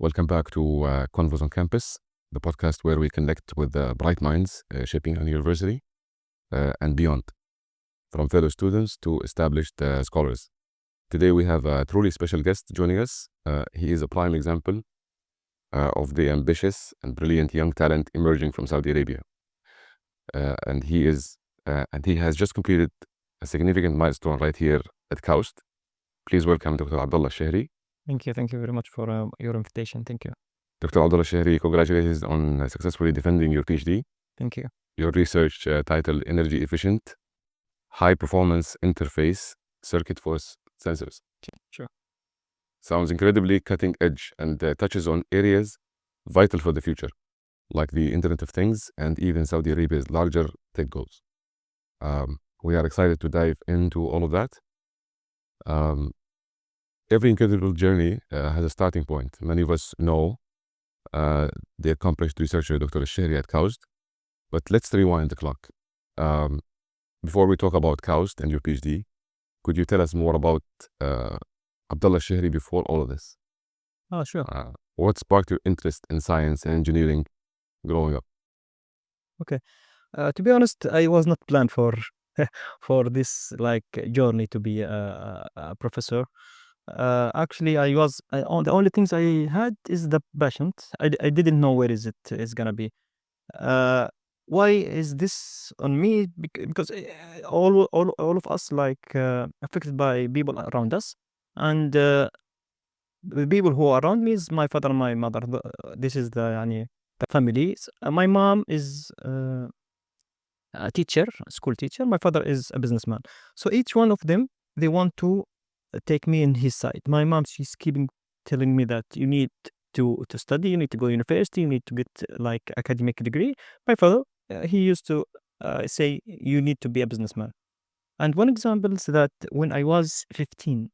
Welcome back to Convos on Campus, the podcast where we connect with the bright minds shaping our university and beyond, from fellow students to established scholars. Today we have a truly special guest joining us. He is a prime example of the ambitious and brilliant young talent emerging from Saudi Arabia. And he has just completed a significant milestone right here at KAUST. Please welcome Dr. Abdullah Alshehri. Thank you very much for your invitation. Thank you. Dr. Abdullah Alshehri, congratulations on successfully defending your PhD. Thank you. Your research titled Energy Efficient High Performance Interface Circuit Force Sensors. Sure. Sounds incredibly cutting edge and touches on areas vital for the future, like the Internet of Things and even Saudi Arabia's larger tech goals. We are excited to dive into all of that. Every incredible journey has a starting point. Many of us know the accomplished researcher Dr. Alshehri at KAUST, but let's rewind the clock. Before we talk about KAUST and your PhD, could you tell us more about Abdullah Alshehri before all of this? Sure. What sparked your interest in science and engineering growing up? Okay. To be honest, I was not planned for for this journey to be a professor. Actually, the only things I had is the passion. I didn't know where is gonna be. Why is this on me? Because all of us affected by people around us, and the people who are around me is my father and my mother. This is the family. My mom is a teacher, a school teacher. My father is a businessman. So each one of them, they want to take me in his side. My mom, she's keeping telling me that you need to study, you need to go to university, you need to get academic degree. My father, he used to say you need to be a businessman. And one example is that when I was 15,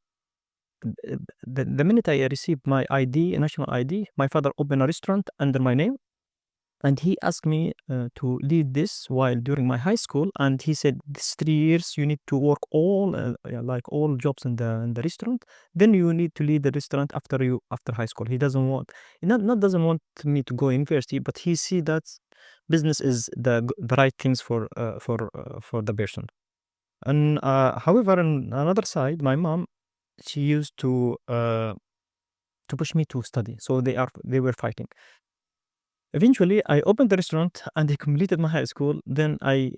the minute I received my ID, a national ID, my father opened a restaurant under my name. And he asked me to lead this while during my high school, and he said, "This 3 years you need to work all jobs in the restaurant. Then you need to lead the restaurant after high school." He doesn't want me to go university, but he see that business is the right things for the person. And however, on another side, my mom, she used to push me to study. So they were fighting. Eventually, I opened the restaurant and I completed my high school. Then I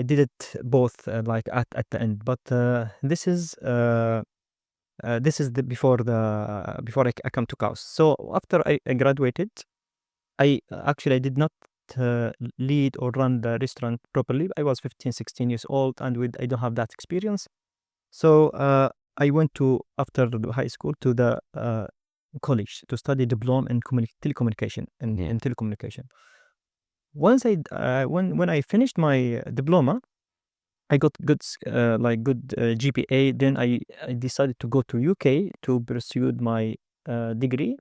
did it both at the end. But this is before I come to KAUST. So after I graduated, I did not lead or run the restaurant properly. I was 15, 16 years old, and I don't have that experience. So I went after the high school to the college to study diploma in telecommunication. In telecommunication. Once when I finished my diploma, I got good GPA. Then I decided to go to UK to pursue my degree.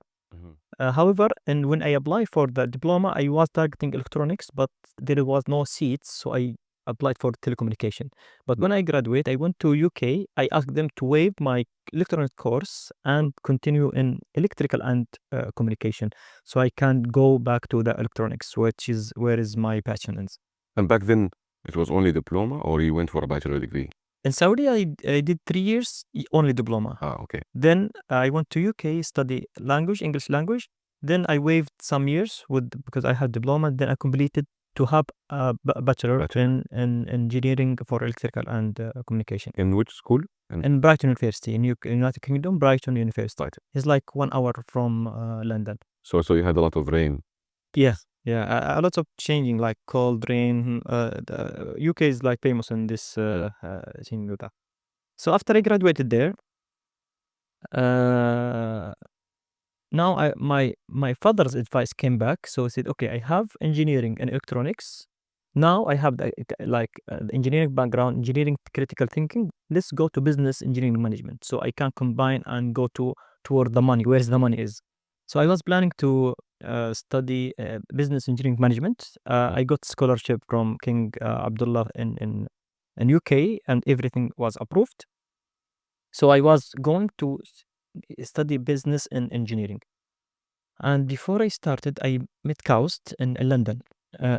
However, and when I applied for the diploma, I was targeting electronics, but there was no seats, so I applied for telecommunication. But when I graduate, I went to UK. I asked them to waive my electronic course and continue in electrical and communication, so I can go back to the electronics, which is where is my passion is. And back then, it was only diploma, or you went for a bachelor degree? In Saudi, I did 3 years only diploma. Okay. Then I went to UK, study English language. Then I waived some years because I had diploma. Then I completed to have a bachelor in engineering for electrical and communication. In which school? In Brighton University in United Kingdom, Brighton University. It's like 1 hour from London. So you had a lot of rain. Yes. Yeah, a lot of changing, like cold, rain. The UK is famous in this thing. So after I graduated there, now my father's advice came back. So he said, "Okay, I have engineering and electronics. Now I have the engineering background, engineering critical thinking. Let's go to business engineering management, so I can combine and go toward the money. Where's the money is?" So I was planning to study business engineering management. I got scholarship from King Abdullah in UK, and everything was approved. So I was going to study business and engineering. And before I started, I met KAUST in London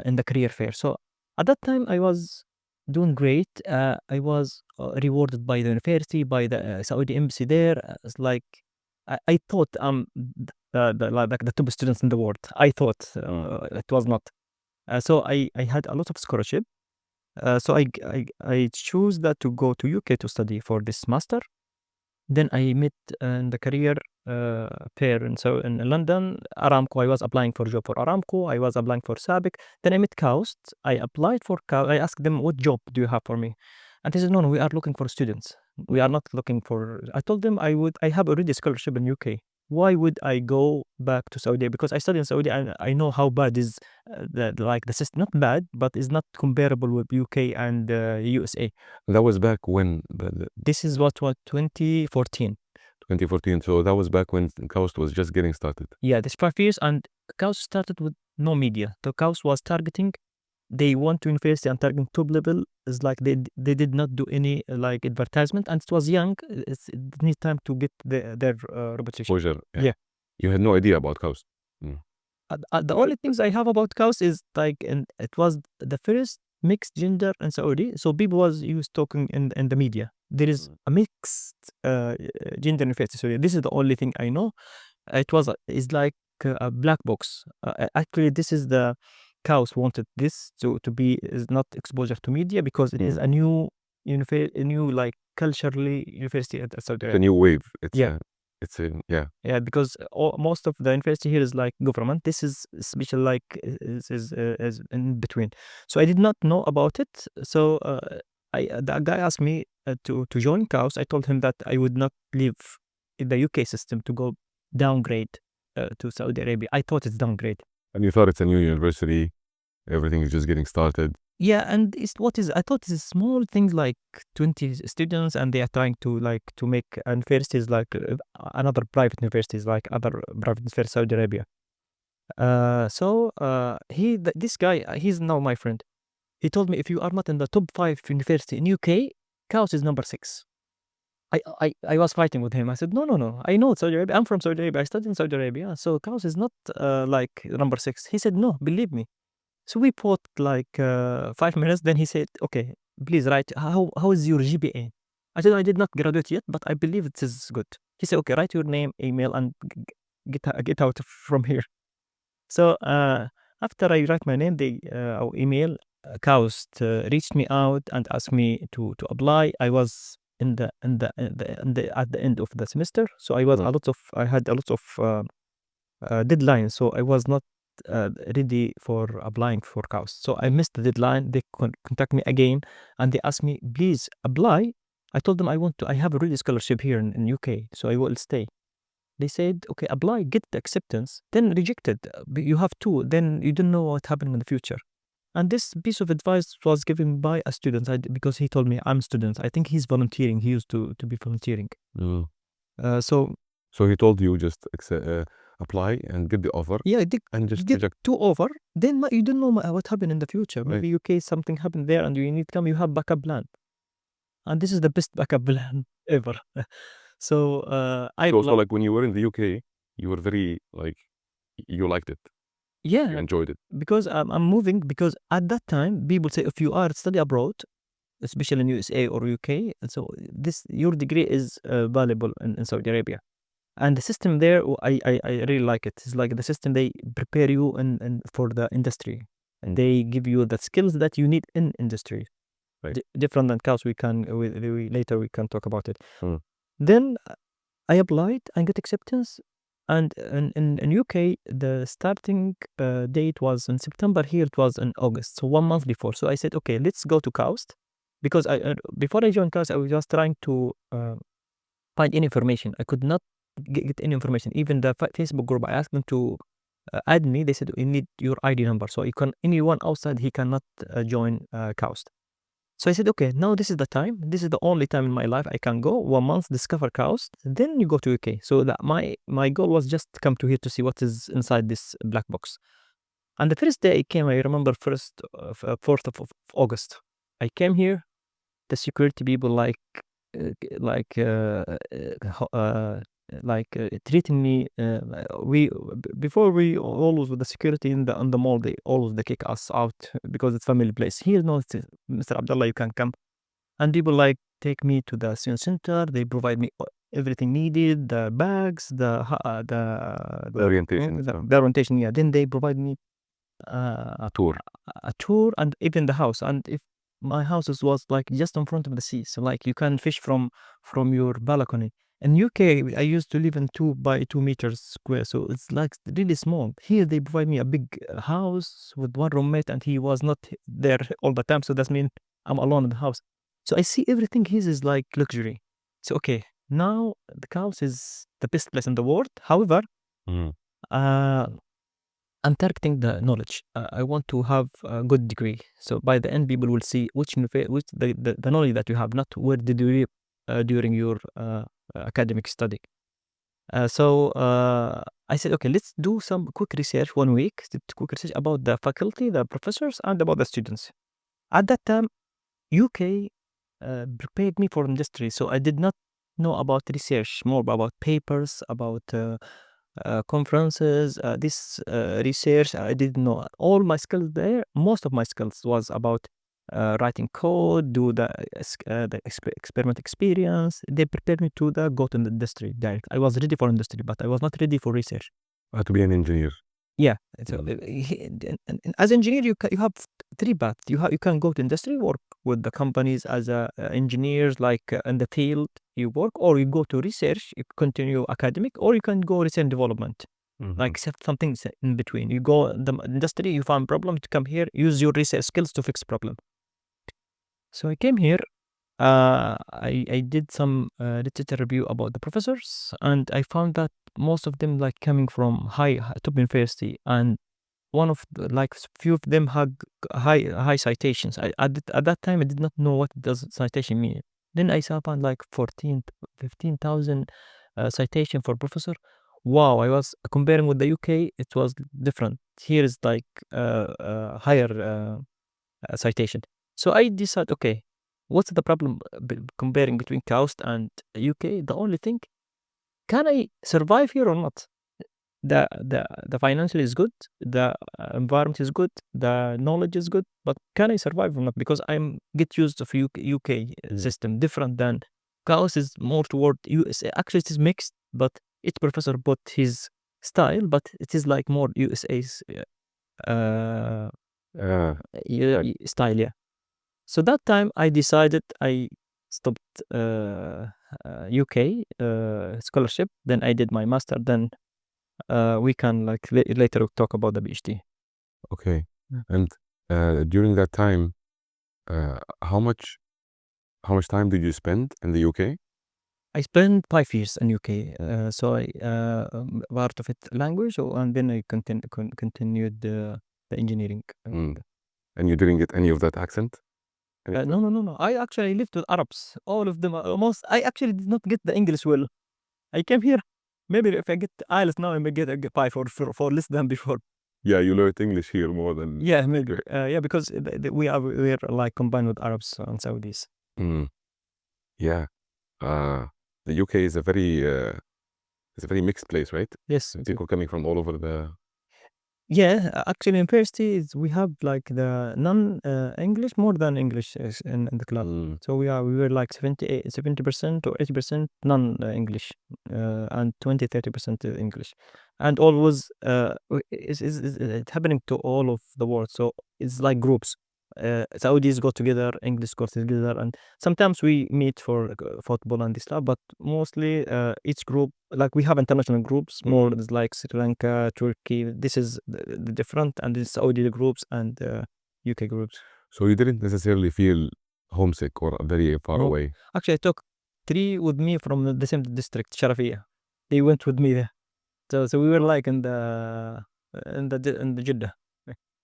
in the career fair. So at that time, I was doing great. I was rewarded by the university, by the Saudi embassy there. It's like I thought I'm like the top students in the world. I thought it was not. So I had a lot of scholarship. So I chose that to go to UK to study for this master. Then I met in the career fair in London, Aramco. I was applying for a job for Aramco. I was applying for Sabic. Then I met KAUST. I applied for KAUST. I asked them, what job do you have for me? And they said, no, we are looking for students. We are not looking for... I told them I have already scholarship in UK. Why would I go back to Saudi? Because I studied in Saudi and I know how bad is the system. Not bad, but it's not comparable with UK and USA. That was back when? This is what 2014. 2014. So that was back when KAUST was just getting started. Yeah, this 5 years, and KAUST started with no media. The KAUST was targeting, they want to invest and targeting top level. Is like they did not do any like advertisement, and it was young. It needs time to get their reputation. Exposure. Yeah. You had no idea about KAUST. The only things I have about KAUST is like, and it was the first mixed gender in Saudi. So people was used talking in the media. There is a mixed gender university. So this is the only thing I know. It's like a black box. Actually, this is the KAUST wanted this to be is not exposure to media, because it is a new like culturally university at Saudi Arabia. It's a new wave. Yeah. Yeah, because most of the university here is like government. This is special, like is in between. So I did not know about it. So the guy asked me to join KAUST. I told him that I would not leave the UK system to go downgrade to Saudi Arabia. I thought it's downgrade. And you thought it's a new university, everything is just getting started. Yeah, and I thought it's small things like 20 students, and they are trying to make universities like another private universities, like other private universities in Saudi Arabia. So this guy, he's now my friend. He told me, if you are not in the top 5 university in UK, KAUST is number 6. I was fighting with him. I said, no, I know Saudi Arabia. I'm from Saudi Arabia. I studied in Saudi Arabia. So KAUST is not like number 6. He said, no, believe me. So we fought like 5 minutes. Then he said, okay, please write, how is your GPA? I said, I did not graduate yet, but I believe it is good. He said, okay, write your name, email, and get out from here. So after I write my name, they email, KAUST reached me out and asked me to apply. I was at the end of the semester, so I had a lot of deadlines, so I was not ready for applying for KAUST. So I missed the deadline. They contact me again, and they asked me, please apply. I told them I have a really scholarship here in UK, so I will stay. They said, okay, apply, get the acceptance, then rejected. You have 2, then you don't know what happened in the future. And this piece of advice was given by a student, because he told me, I'm a student. I think he's volunteering. He used to be volunteering. So he told you just apply and get the offer. Yeah, and just get reject. 2 offer. Then you don't know what happened in the future. Maybe UK, something happened there, and you need to come. You have backup plan, and this is the best backup plan ever. So So like when you were in the UK, you were very like, you liked it. Yeah, you enjoyed it. Because I'm moving, because at that time people say, if you are study abroad, especially in USA or UK, so your degree is valuable in Saudi Arabia. And the system there, I really like it. It's like the system, they prepare you for the industry, and they give you the skills that you need in industry. Right. Different than KAUST. Later we can talk about it. Then I applied and got acceptance. And in UK, the starting date was in September. Here it was in August, so 1 month before. So I said, okay, let's go to KAUST, because before I joined KAUST, I was just trying to find any information. I could not get any information. Even the Facebook group, I asked them to add me. They said, you need your ID number, so anyone outside, he cannot join KAUST. So I said, okay, now this is the time. This is the only time in my life I can go. 1 month, discover KAUST, then you go to UK. So that my goal was just to come to here to see what is inside this black box. And the first day I came, I remember 4th of August. I came here. The security people treating me. Before we always with the security on the mall, they always they kick us out because it's family place. Here, no, it's, Mr. Abdullah, you can come, and people like take me to the student center. They provide me everything needed, the bags, the orientation, the orientation. Yeah, then they provide me a tour. a tour, and even the house. And if my house was like just in front of the sea, so like you can fish from your balcony. In UK, I used to live in 2 by 2 meters square, so it's like really small. Here, they provide me a big house with one roommate, and he was not there all the time, so that means I'm alone in the house. So I see everything here is like luxury. So okay, now the house is the best place in the world. However, I'm targeting the knowledge. I want to have a good degree. So by the end, people will see which the knowledge that you have, not where did you live during your academic study. So I said, okay, let's do some quick research 1 week, quick research about the faculty, the professors, and about the students. At that time, UK prepared me for industry, so I did not know about research, more about papers, about conferences, this research. I didn't know all my skills there. Most of my skills was about writing code, do the experiment experience. They prepared me to go to the industry direct. I was ready for industry, but I was not ready for research. To be an engineer. Yeah. So, as engineer, you have 3 paths. You can go to industry, work with the companies as engineers, like in the field you work, or you go to research, you continue academic, or you can go research and development. Like something in between. You go the industry, you find problem, to come here, use your research skills to fix problem. So I came here. I did some literature review about the professors, and I found that most of them like coming from top university, and one of like few of them had high citations. At that time I did not know what does citation mean. Then I found like 15,000 citation for professor. Wow, I was comparing with the UK, it was different. Here is like higher citation. So I decided, okay, what's the problem comparing between KAUST and UK? The only thing, can I survive here or not? The financial is good, the environment is good, the knowledge is good, but can I survive or not? Because I'm get used of UK system, different than KAUST is more toward USA. Actually, it is mixed, but each professor put his style, but it is like more USA's style, yeah. So that time I decided I stopped UK scholarship. Then I did my master. Then we can like later talk about the PhD. Okay. And during that time, how much time did you spend in the UK? I spent 5 years in UK. So I part of it language, and then I continued the engineering. And you didn't get any of that accent? No. I actually lived with Arabs. All of them almost. I actually did not get the English well. I came here. Maybe if I get IELTS now, I may get a 5 for less than before. Yeah, you learned English here more than. Yeah, maybe. Yeah, because we're like combined with Arabs and Saudis. Yeah. The UK is a very mixed place, right? Yes. People coming from all over the. Yeah, actually, in university we have like the non-English more than English in the class. So we were like 70% or 80% non-English, and 20-30% English, and always it's happening to all of the world. So it's like groups. Saudis go together, English go together, and sometimes we meet for football and this stuff. But mostly, each group, like we have international groups, more like Sri Lanka, Turkey. This is the different, and this Saudi groups and UK groups. So you didn't necessarily feel homesick or very far away? Actually, I took 3 with me from the same district, Sharafia. They went with me there. So we were like in the Jeddah.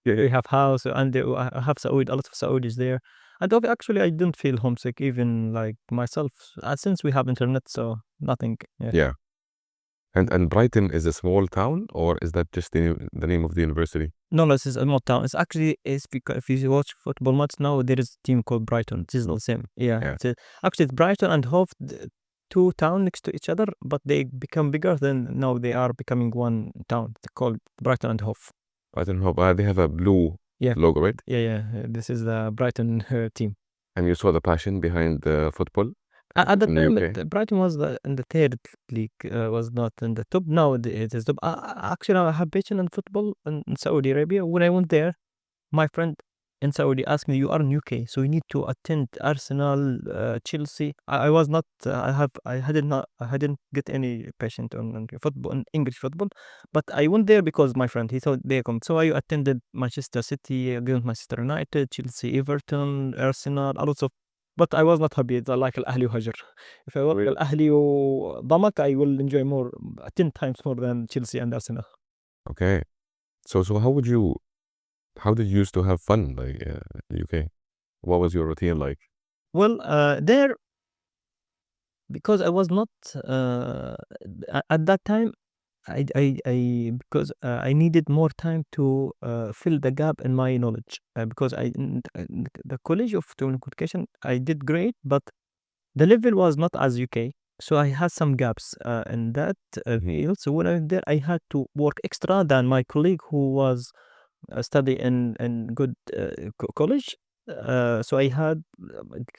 We have house, and I have a lot of Saudis there. And actually, I didn't feel homesick, even like myself, since we have internet, so nothing. Yeah. And Brighton is a small town, or is that just the name of the university? No, this is a small town. It's actually, because if you watch football match now, there is a team called Brighton. This is the same. Yeah. Actually, it's Brighton and Hove. two towns next to each other, but they become bigger. Then now they are becoming one town called Brighton and Hove. I don't know, but they have a blue Yeah. logo, right? Yeah. This is the Brighton team. And you saw the passion behind the football At the in the time, UK. Brighton was in the third league, was not in the top. Now it is top. Actually, I have passion in football in Saudi Arabia. When I went there, my friend in Saudi asked me, "You are in UK, so you need to attend Arsenal, Chelsea." I was not. I hadn't get any passion on football, on English football, but I went there because my friend he thought they come. So I attended Manchester City, against Manchester United, Chelsea, Everton, Arsenal, a lot of. But I was not happy. It's like Al Ahli وهجر. If I work Al Ahli وضمك, I will enjoy more, 10 times more than Chelsea and Arsenal. Okay. So how did you used to have fun like in the UK? What was your routine like? Well, there, because I was not at that time, I because I needed more time to fill the gap in my knowledge, because the College of Telecommunication I did great, but the level was not as UK. So I had some gaps in that field. So when I went there, I had to work extra than my colleague who was study in good college. So I had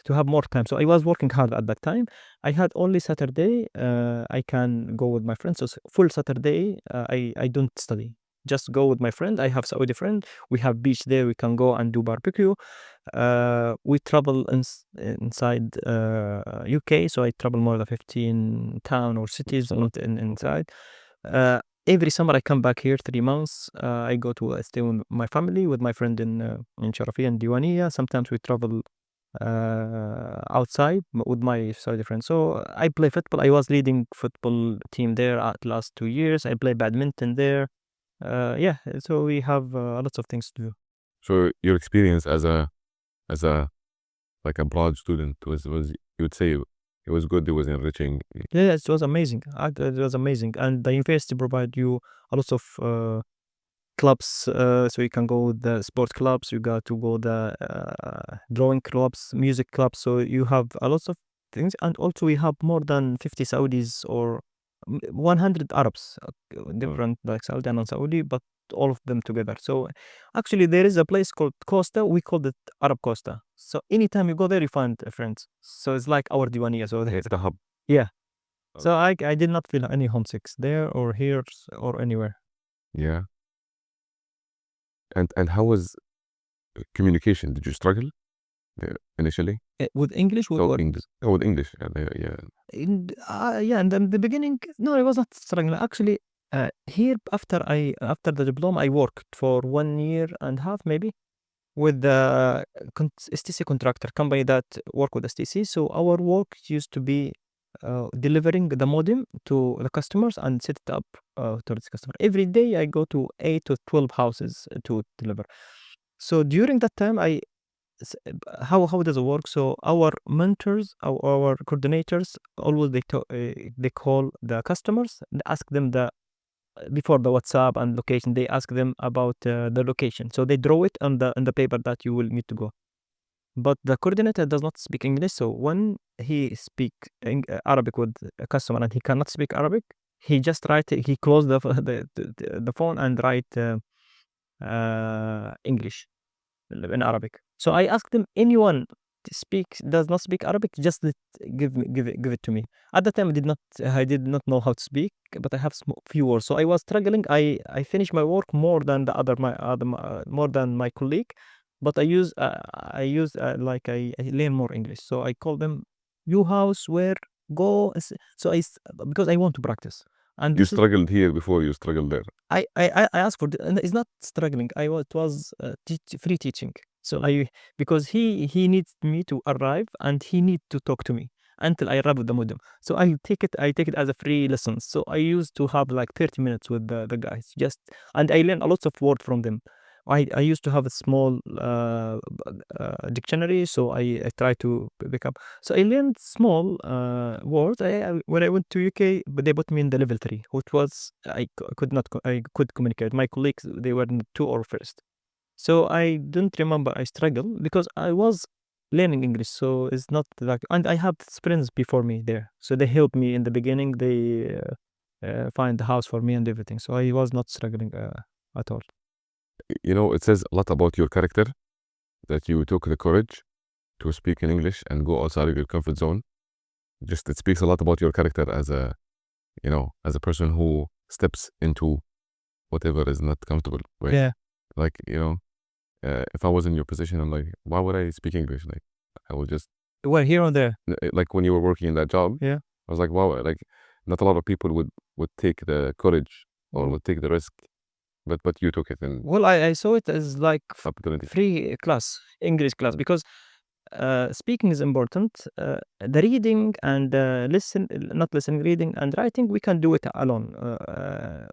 to have more time. So I was working hard at that time. I had only Saturday. I can go with my friends. So full Saturday, I don't study. Just go with my friend. I have Saudi friend. We have beach there. We can go and do barbecue. We travel inside UK. So I travel more than 15 town or cities, not inside. Every summer I come back here 3 months. I go to stay with my family, with my friend in Sharafia and Diwania. Sometimes we travel outside with my Saudi friends. So I play football. I was leading football team there at last 2 years. I play badminton there. Yeah, so we have lots of things to do. So your experience as a like a broad student was you would say it was good, it was enriching. Yeah, it was amazing. It was amazing, and the university provide you a lot of clubs. So you can go the sport clubs. You got to go the drawing clubs, music clubs. So you have a lot of things, and also we have more than 50 Saudis or 100 Arabs, different like Saudi and non-Saudi, but all of them together. So actually, there is a place called Costa. We call it Arab Costa. So anytime you go there, you find friends. So it's like our Diwania. So It's the hub. yeah. So I did not feel any homesick there or here or anywhere. Yeah. And how was communication? Did you struggle initially? With English, with So what? English. Oh, with English. Yeah. Yeah, in the beginning, no, I was not struggling. Actually, here after the diploma, I worked for 1 year and a half maybe with the STC contractor company that work with STC. So our work used to be delivering the modem to the customers and set it up to the customer. Every day I go to 8 to 12 houses to deliver. So during that time, how does it work? So our mentors, our coordinators, always they call the customers and ask them before the WhatsApp and location. They ask them about the location. So they draw it on the paper that you will need to go. But the coordinator does not speak English. So when he speak Arabic with a customer and he cannot speak Arabic, he just he close the phone and write English in Arabic. So I asked them, anyone does not speak Arabic, just give it to me. At the time, I did not know how to speak, but I have few words. So I was struggling. I finished my work more than more than my colleague, but like I learn more English. So I call them, you house where go. So because I want to practice. And You struggled here before you struggled there. I asked for and it's not struggling. It was free teaching. So because he needs me to arrive and he need to talk to me until I arrive with the modem. So I take it as a free lesson. So I used to have like 30 minutes with the guys, and I learned a lot of words from them. I used to have a small dictionary, so I try to pick up. So I learned small words. When I went to UK, but they put me in the level 3, which was I could communicate. My colleagues, they were in 2 or first. So I don't remember I struggled because I was learning English. So it's not like, and I have friends before me there, so they helped me in the beginning. They find the house for me and everything. So I was not struggling at all. You know, it says a lot about your character that you took the courage to speak in English and go outside of your comfort zone. Just it speaks a lot about your character as a, you know, as a person who steps into whatever is not comfortable, right? Yeah. Like, you know, if I was in your position, I'm like, why would I speak English? Like, I would just, Well, here and there. like when you were working in that job, Yeah. I was like, wow, like not a lot of people would take the courage or would take the risk, but you took it and Well, I saw it as like opportunity. free class, English class, because speaking is important. The reading and not listening, reading and writing, we can do it alone.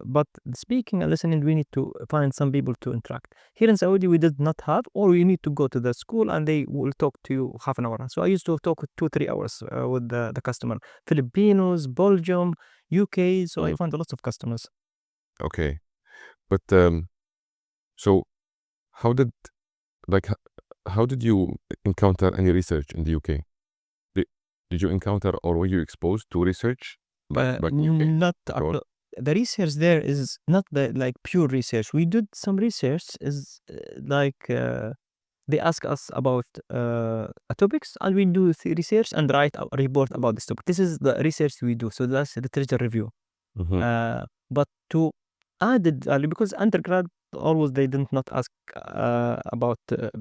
But speaking and listening, we need to find some people to interact. Here in Saudi, we did not have, or you need to go to the school and they will talk to you half an hour. So I used to talk 2-3 hours with the customer. Filipinos, Belgium, UK. So I found a lot of customers. Okay, but so how did like how did you encounter any research in the UK? Did you encounter or were you exposed to research back in the UK? Not Or- the research there is not the like pure research. We did some research is they ask us about topics and we do research and write a report about this topic. This is the research we do. So that's the literature review. Mhm. But to add it because undergrad always they did not ask about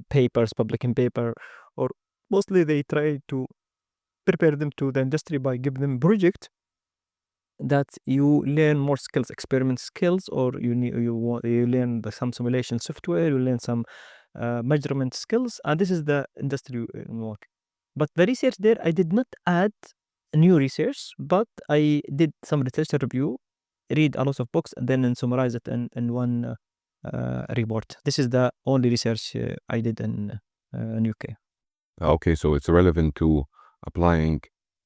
papers, publishing paper, or mostly they try to prepare them to the industry by giving them project that you learn more skills, experiment skills, or you learn some simulation software, you learn some measurement skills, and this is the industry work. But the research there, I did not add new research, but I did some research review, read a lot of books, and then summarize it in one report. This is the only research I did in UK. Okay, so it's relevant to applying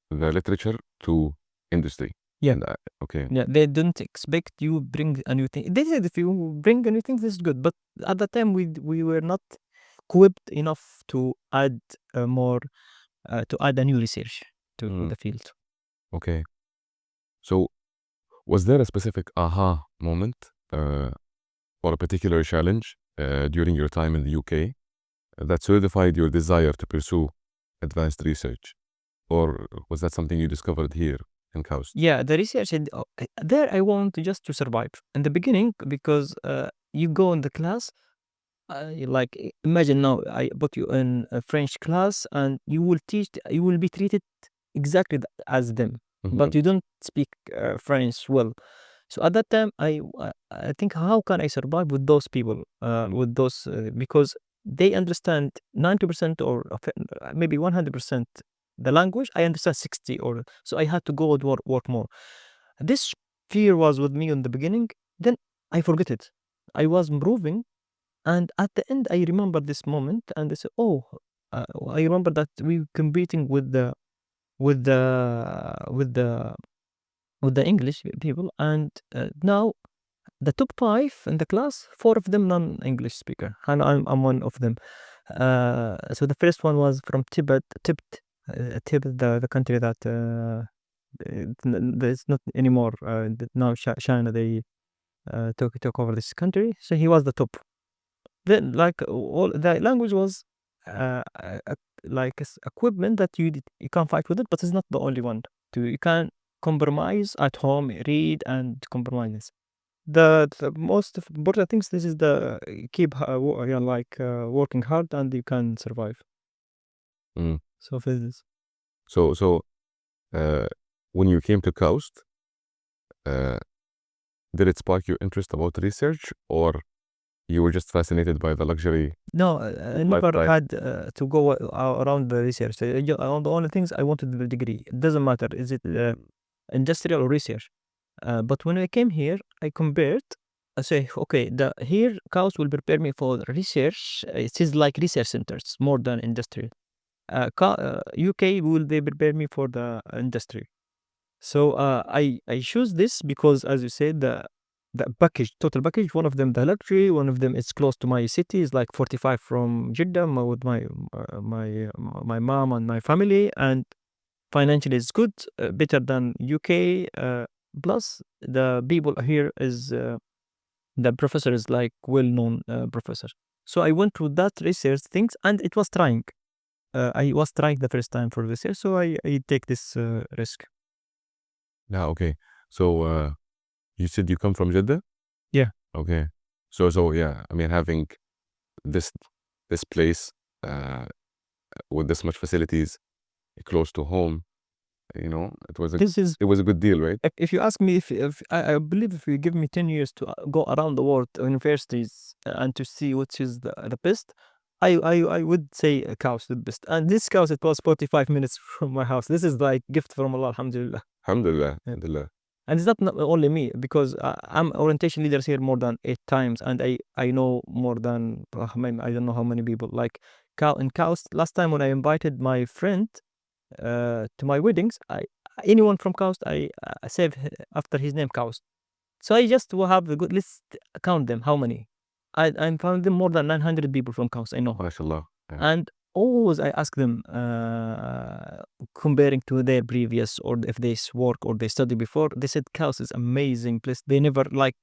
the literature to industry. Yeah. And okay. Yeah, they don't expect you bring a new thing. They said if you bring a new thing, this is good. But at that time, we were not equipped enough to add more, to add a new research to the field. Okay. So was there a specific aha moment or a particular challenge during your time in the UK that solidified your desire to pursue advanced research? Or was that something you discovered here in KAUST? Yeah, the research there I want just to survive in the beginning because you go in the class. Like imagine now I put you in a French class and you will be treated exactly as them, but you don't speak French well. So at that time, I think how can I survive with those people, with those because they understand 90% or maybe 100% the language. I understand 60 or so. I had to go and work more. This fear was with me in the beginning. Then I forget it. I was improving, and at the end, I remember this moment, and I said, "Oh, I remember that we were competing with the with the with the with the English people, and now the top 5 in the class, 4 of them non-English speaker, and I'm one of them. So the first one was from Tibet, the country that it's not anymore. Now China they took over this country. So he was the top. Then like all the language was like equipment that you can fight with it, but it's not the only one. You can compromise at home, read and compromise. The most important things, this is the keep yeah, like working hard and you can survive. Mm. So for this. So when you came to KAUST, uh, did it spark your interest about research, or you were just fascinated by the luxury? No, I never had to go around the research. The only things I wanted the degree. It doesn't matter is it industrial or research. But when I came here, I compared. I say, okay, the here cows will prepare me for research. It is like research centers more than industry. UK will they prepare me for the industry. So I choose this because, as you said, the package, total package. One of them the luxury, one of them is close to my city, is like 45 from Jeddah with my mom and my family, and financially it's good, better than UK. Plus the people here is the professor is like well-known professor. So I went to that research things, and it was trying. I was trying the first time for this year, so I take this risk. Yeah, okay. So you said you come from Jeddah? Yeah. Okay. So yeah, I mean, having this place with this much facilities close to home, you know, it was a good deal, right? If you ask me, if I believe if you give me 10 years to go around the world universities and to see which is the best, I would say KAUST the best. And this KAUST, it was 45 minutes from my house. This is like gift from Allah, alhamdulillah. Alhamdulillah. Yeah. Alhamdulillah. And it's not only me, because I'm orientation leaders here more than 8 times, and I know more than I don't know how many people. Like in KAUST, last time when I invited my friend to my weddings, anyone from KAUST, I save after his name KAUST. So I just will have a good list, count them how many. I found them more than 900 people from KAUST, I know. MashaAllah. Yeah. And always I ask them, comparing to their previous, or if they work or they study before, they said KAUST is amazing place. They never, like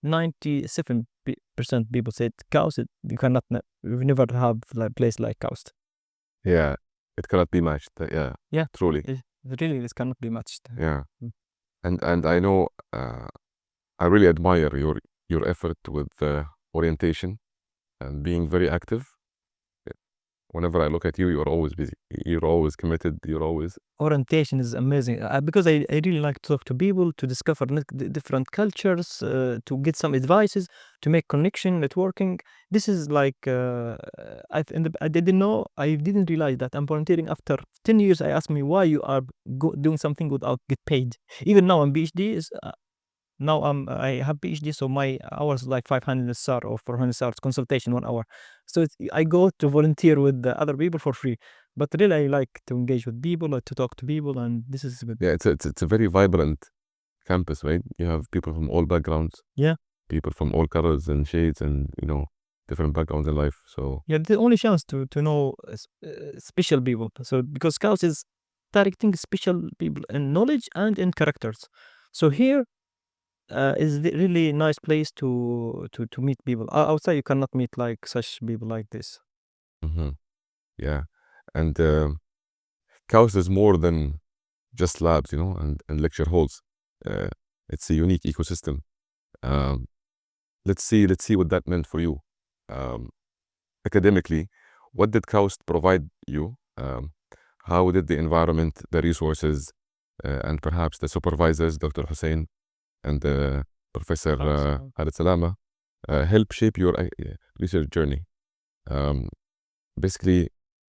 97% people said KAUST, you never have like place like KAUST. Yeah, it cannot be matched. Yeah. Yeah. Truly. Really, this cannot be matched. Yeah. And I know, I really admire your effort with orientation and being very active. Whenever I look at you, you're always busy. You're always committed. You're always... Orientation is amazing, because I really like to talk to people, to discover different cultures, to get some advices, to make connection, networking. This is like, I didn't realize that I'm volunteering after 10 years. I asked me why you are doing something without get paid. Even now I'm PhD, now I have PhD, so my hours like 500 SAR or 400 SAR consultation 1 hour. So I go to volunteer with the other people for free. But really, I like to engage with people, to talk to people, and this is good. Yeah, it's a very vibrant campus, right? You have people from all backgrounds. Yeah. People from all colors and shades, and different backgrounds in life. So yeah, the only chance to know special people. So because KAUST is directing special people in knowledge and in characters. So here is the really nice place to meet people. Outside you cannot meet like such people like this. Yeah, and KAUST is more than just labs, and lecture halls. It's a unique ecosystem. Let's see what that meant for you. Academically, what did KAUST provide you? How did the environment, the resources, and perhaps the supervisors, Dr. Hussein and Professor Khalid Salama, help shape your research journey? Basically,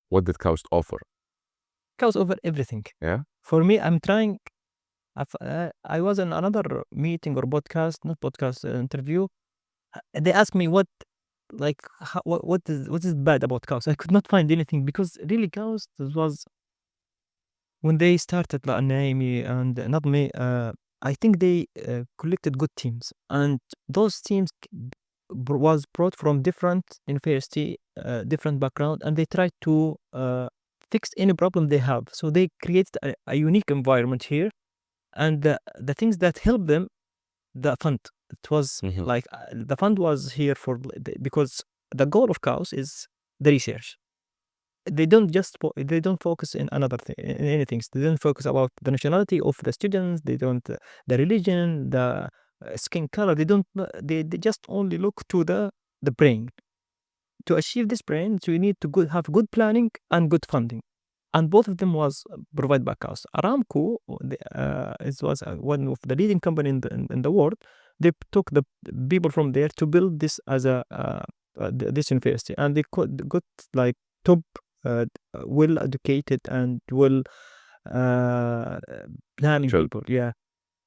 what did KAUST offer? KAUST over everything. Yeah. For me, I'm trying. I was in another meeting or podcast, not podcast, interview. They asked me what is bad about KAUST. I could not find anything, because really KAUST was, when they started, Naimi and not me, I think they collected good teams, and those teams was brought from different university, different background, and they tried to fix any problem they have. So they created a unique environment here, and the things that helped them, the fund. It was like the fund was here because the goal of KAUST is the research. They don't focus in another thing, in anything. They don't focus about the nationality of the students. They don't the religion, the skin color. They don't. They just only look to the brain. To achieve this brain, so you need to have good planning and good funding, and both of them was provided by KAUST. Aramco, it was one of the leading company in the world. They took the people from there to build this as this university, and they got like top, well educated and well planning people. Yeah.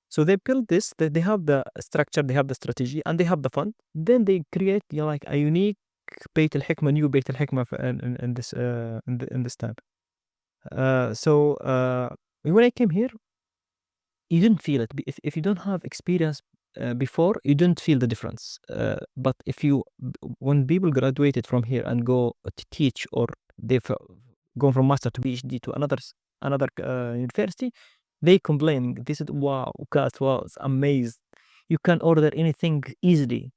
So they build this. They have the structure, they have the strategy, and they have the fund. Then they create like a unique Beit al-Hikmah, new Beit al-Hikmah in this time. So when I came here, you didn't feel it if you don't have experience before, you didn't feel the difference. But when people graduated from here and go to teach, or they've gone from master to PhD to another university, they complain. They said, "Wow, KAUST was amazed. You can order anything easily.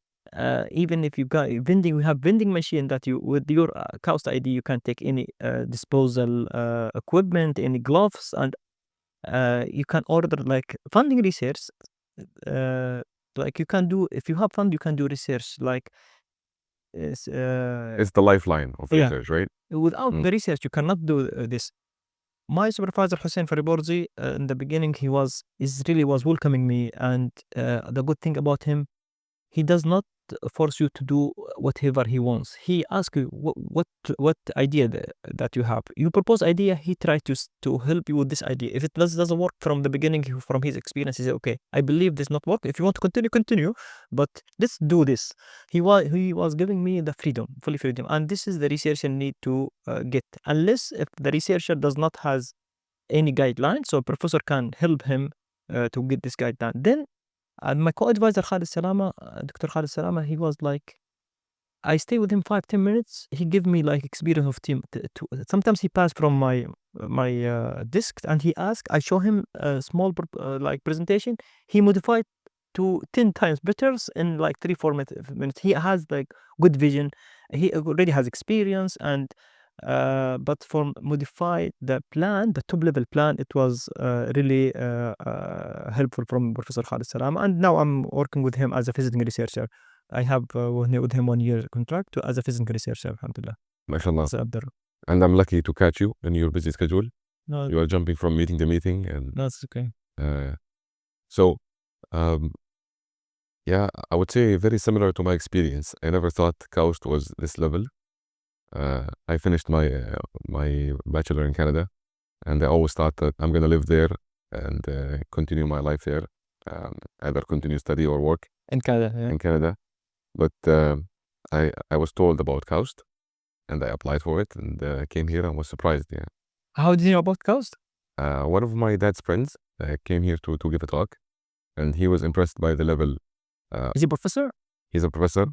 Even if you got vending, we have vending machine that you, with your KAUST ID, you can take any disposal equipment, any gloves, and you can order like funding research. Like you can do, if you have fund, you can do research like It's the lifeline of yeah. research, right? Without the research, you cannot do this. My supervisor Hussein Fariborzi, in the beginning, he really was welcoming me, and the good thing about him, he does not force you to do whatever he wants. He asks you what idea that you have. You propose idea, he tries to help you with this idea. If it doesn't work from the beginning, from his experience, he says, okay, I believe this not work. If you want to continue, but let's do this. He was giving me the fully freedom, and this is the researcher need to get. Unless if the researcher does not has any guidelines, so professor can help him to get this guideline. Then my co-advisor Khalid Salama, Dr. Khalid Salama, he was like, I stay with him 5-10 minutes. He give me like experience of team. Sometimes he passed from my desk and he asked. I show him a small like presentation. He modified to 10 times better in like 3-4 minutes. He has like good vision. He already has experience, and but for modify the plan, the top level plan, it was really helpful from Professor Khalid Salam. And now I'm working with him as a visiting researcher. I have with him 1 year contract as a visiting researcher, alhamdulillah. MashaAllah. So, Abdullah. And I'm lucky to catch you in your busy schedule. No, You are jumping from meeting to meeting, and no, it's okay. so yeah, I would say very similar to my experience. I never thought KAUST was this level. I finished my bachelor in Canada, and I always thought that I'm gonna live there and continue my life there, either continue study or work In Canada, yeah. in Canada. But I was told about KAUST, and I applied for it, and came here and was surprised. Yeah, How did you know about KAUST? one of my dad's friends came here to give a talk, and he was impressed by the level. Is he professor? He's a professor.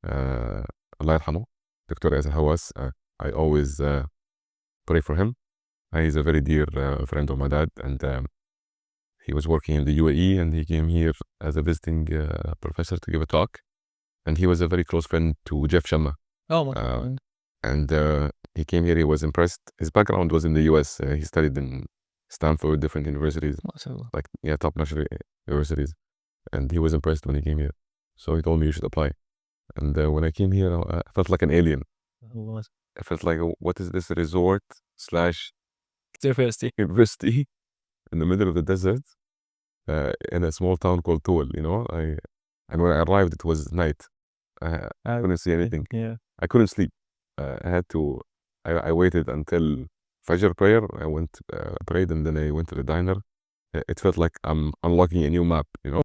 Allah yarhamu, Dr. Yasser Hawass. I always pray for him. He's a very dear friend of my dad, and he was working in the UAE, and he came here as a visiting professor to give a talk. And he was a very close friend to Jeff Shamma. Oh, my God. And he came here, he was impressed. His background was in the US. He studied in Stanford, different universities, MashaAllah. like, yeah, top-notch universities. And he was impressed when he came here. So he told me you should apply. And when I came here, I felt like an alien. Allah. I felt like, what is this resort / University. university in the middle of the desert in a small town called Toul, you know? And when I arrived, it was night. I couldn't see anything. Yeah. I couldn't sleep. I had to, I waited until Fajr prayer. I went, prayed, and then I went to the diner. It felt like I'm unlocking a new map, you know?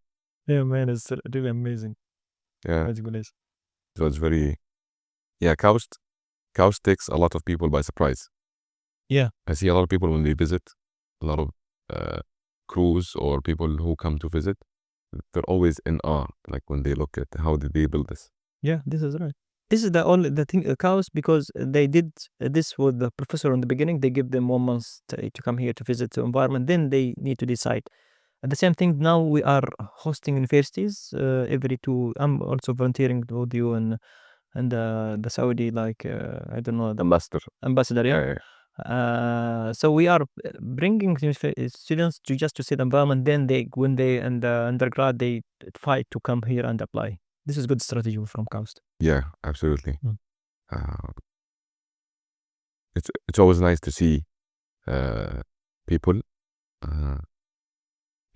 Yeah, man, it's really amazing. Yeah, Magic place. it was very, yeah, KAUST takes a lot of people by surprise. Yeah. I see a lot of people when they visit, a lot of crews or people who come to visit, they're always in awe, like when they look at how did they build this. Yeah, this is right. This is the thing, KAUST, because they did this with the professor in the beginning. They give them 1 month to come here to visit the environment. Then they need to decide. At the same thing, now we are hosting universities every 2. I'm also volunteering with you and the Saudi, like I don't know, the ambassador. Yeah. So we are bringing students to see the environment. Then when they and undergrad, they fight to come here and apply. This is good strategy from KAUST. Yeah, absolutely. Mm. It's always nice to see people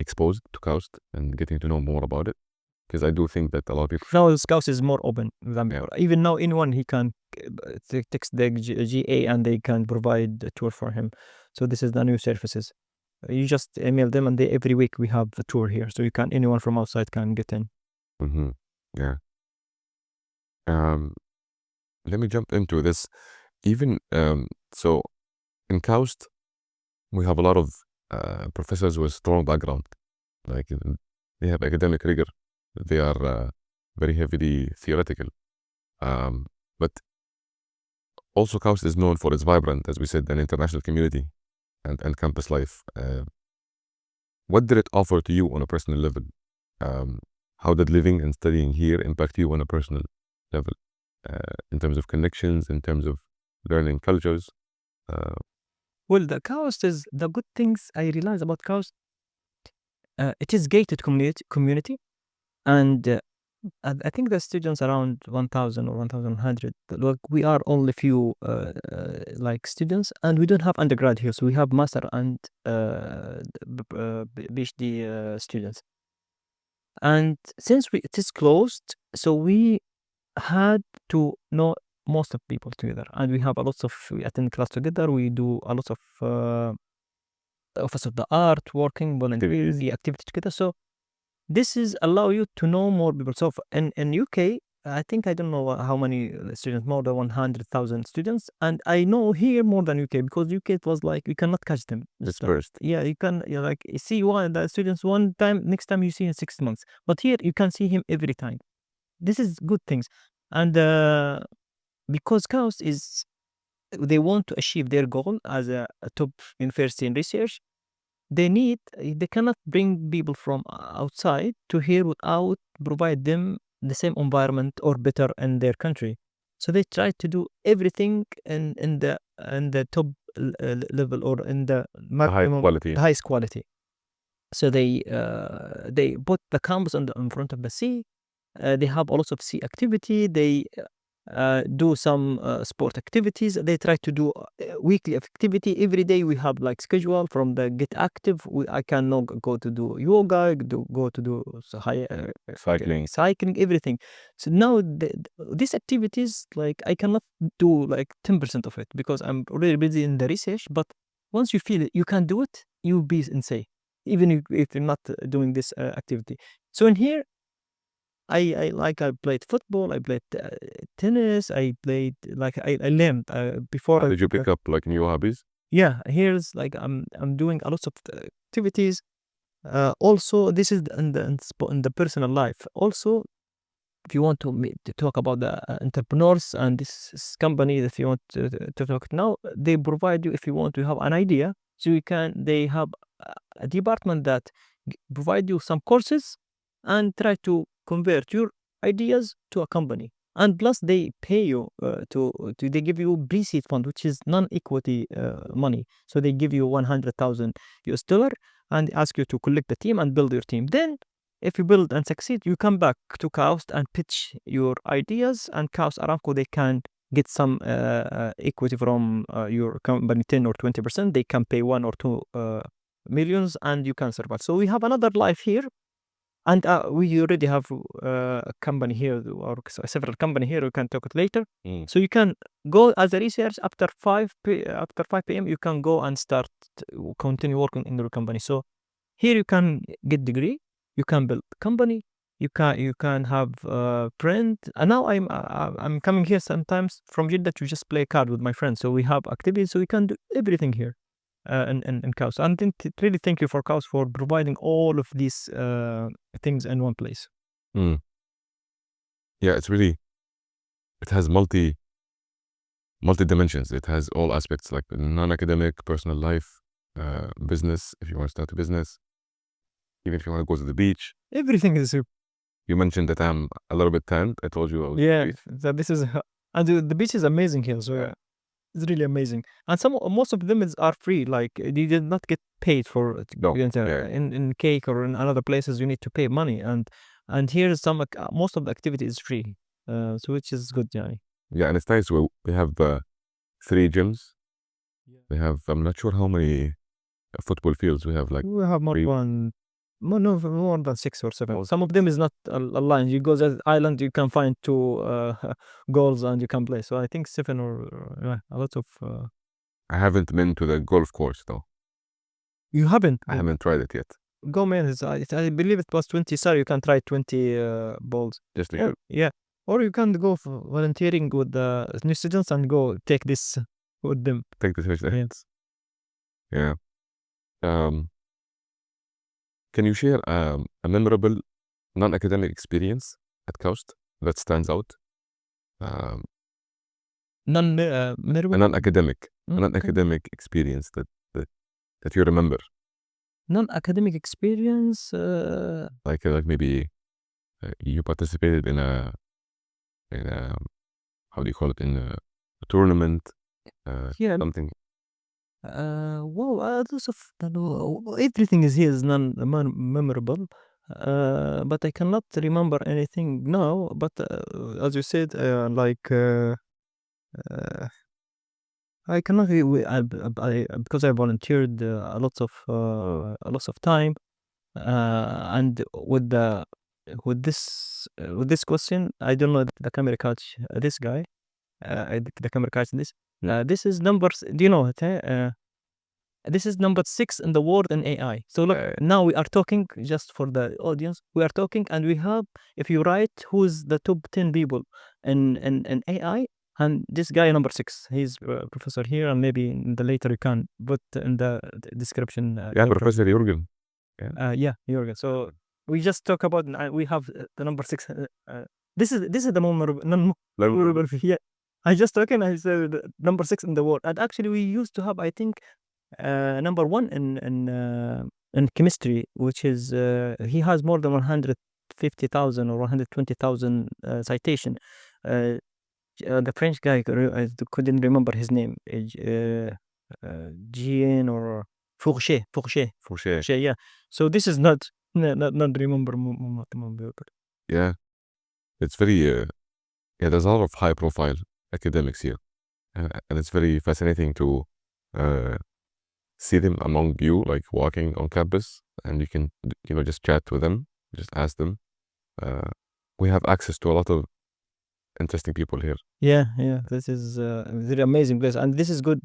exposed to KAUST and getting to know more about it, because I do think that a lot of people. Now KAUST is more open than before. Even now, anyone he can text the GA and they can provide a tour for him. So this is the new services. You just email them, and every week we have a tour here, so anyone from outside can get in. Mm-hmm. Yeah. Let me jump into this. Even so, in KAUST, we have a lot of professors with strong background, like they have academic rigor. they are very heavily theoretical. But also KAUST is known for its vibrant, as we said, an international community and campus life. What did it offer to you on a personal level? How did living and studying here impact you on a personal level? In terms of connections, in terms of learning cultures? Well, the KAUST is the good things I realize about KAUST. It is gated community, and I think the students around 1,000 or 1,100. Look, we are only few like students, and we don't have undergrad here, so we have master and PhD students. And since it is closed, so we had to know most of people together, and we have we attend class together. We do a lot of office of the art, working, volunteering, the activity together. So this is allow you to know more people. So in UK, I think I don't know how many students, more than 100,000 students, and I know here more than UK, because UK it was like we cannot catch them. Dispersed. Yeah, you can like see one the students one time, next time you see in 6 months, but here you can see him every time. This is good things, and because KAUST is they want to achieve their goal as a top university in research. They cannot bring people from outside to here without provide them the same environment or better in their country. So they try to do everything in the top level, or in the maximum, quality. the highest quality. So they put the campus in front of the sea. They have a lot of sea activity. They do some sport activities. They try to do weekly activity. Every day we have like schedule from the get active. I can now go to do yoga, go to do cycling, everything. So now these activities, like I cannot do like 10% of it because I'm already busy in the research. But once you feel it, you can do it. You'll be insane, even if you're not doing this activity. So in here, I played football, I played tennis, I played like I learned before. Did you pick up like new hobbies? Yeah, here's like I'm doing a lot of activities. Also, this is in the personal life. Also, if you want to talk about the entrepreneurs and this company, if you want to talk now, they provide you if you want to have an idea. So they have a department that provide you some courses and try to convert your ideas to a company. And plus, they pay you they give you pre-seed fund, which is non-equity money. So they give you 100,000 US dollar and ask you to collect the team and build your team. Then, if you build and succeed, you come back to KAUST and pitch your ideas, and KAUST Aramco, they can get some equity from your company, 10 or 20%. They can pay 1 or 2 millions, and you can survive. So we have another life here, and we already have a company here, or several company here. We can talk it later. So you can go as a research after 5 p.m. You can go and start continue working in your company. So here you can get degree, you can build company, you can have friend. And now I'm coming here sometimes from Jeddah to just play card with my friends. So we have activities, so we can do everything here in KAUST. And really thank you for KAUST for providing all of these things in one place. Yeah, it has multi dimensions. It has all aspects, like non-academic, personal life, business, if you want to start a business, even if you want to go to the beach. Everything is here. You mentioned that I'm a little bit tanned. I told you. That this is, and the beach is amazing here. So it's really amazing. And most of them are free. Like they did not get paid for in cake or in other places you need to pay money. And here most of the activity is free. So which is good, yeah. Yeah, and it's nice. We have 3 gyms. We have, I'm not sure how many football fields we have. Like we have more than 6 or 7. Some of them is not aligned. You go to the island, you can find 2 goals and you can play. So I think 7 or a lot of. I haven't been to the golf course though. You haven't? I haven't tried it yet. Go, man. I believe it was 20. Sorry, you can try 20 balls. Just yeah. Or you can go for volunteering with the new students and go take this with them. Take this with them. Yeah. Can you share a memorable non-academic experience at KAUST that stands out? A non-academic experience that you remember. Non-academic experience. Like maybe you participated in a how do you call it, in a tournament, Yeah. something. Well, lots of everything is here is memorable, but I cannot remember anything now. But as you said, I cannot because I volunteered a lots of time, and with this question, I don't know the camera catch this guy. The camera catch this. This is numbers. Do you know it? This is number 6 in the world in AI. So look, now we are talking, just for the audience, we are talking, and we have, if you write who's the top 10 people in AI, and this guy number 6, he's a professor here, and maybe in the later you can put in the description. Professor Jürgen. Yeah, Jürgen. So we just talk about, we have the number 6. This is the memorable. Yeah, I just talking. I said number 6 in the world, and actually we used to have, I think, number 1 in chemistry, which is he has more than 150,000 or 120,000 citation. The French guy, I couldn't remember his name. Jean or Fourchet. Yeah. So this is not remember. Yeah, it's very yeah. There's a lot of high profile academics here, and it's very fascinating to see them among you, like walking on campus, and you can just chat with them, just ask them. We have access to a lot of interesting people here. Yeah. This is a very amazing place, and this is good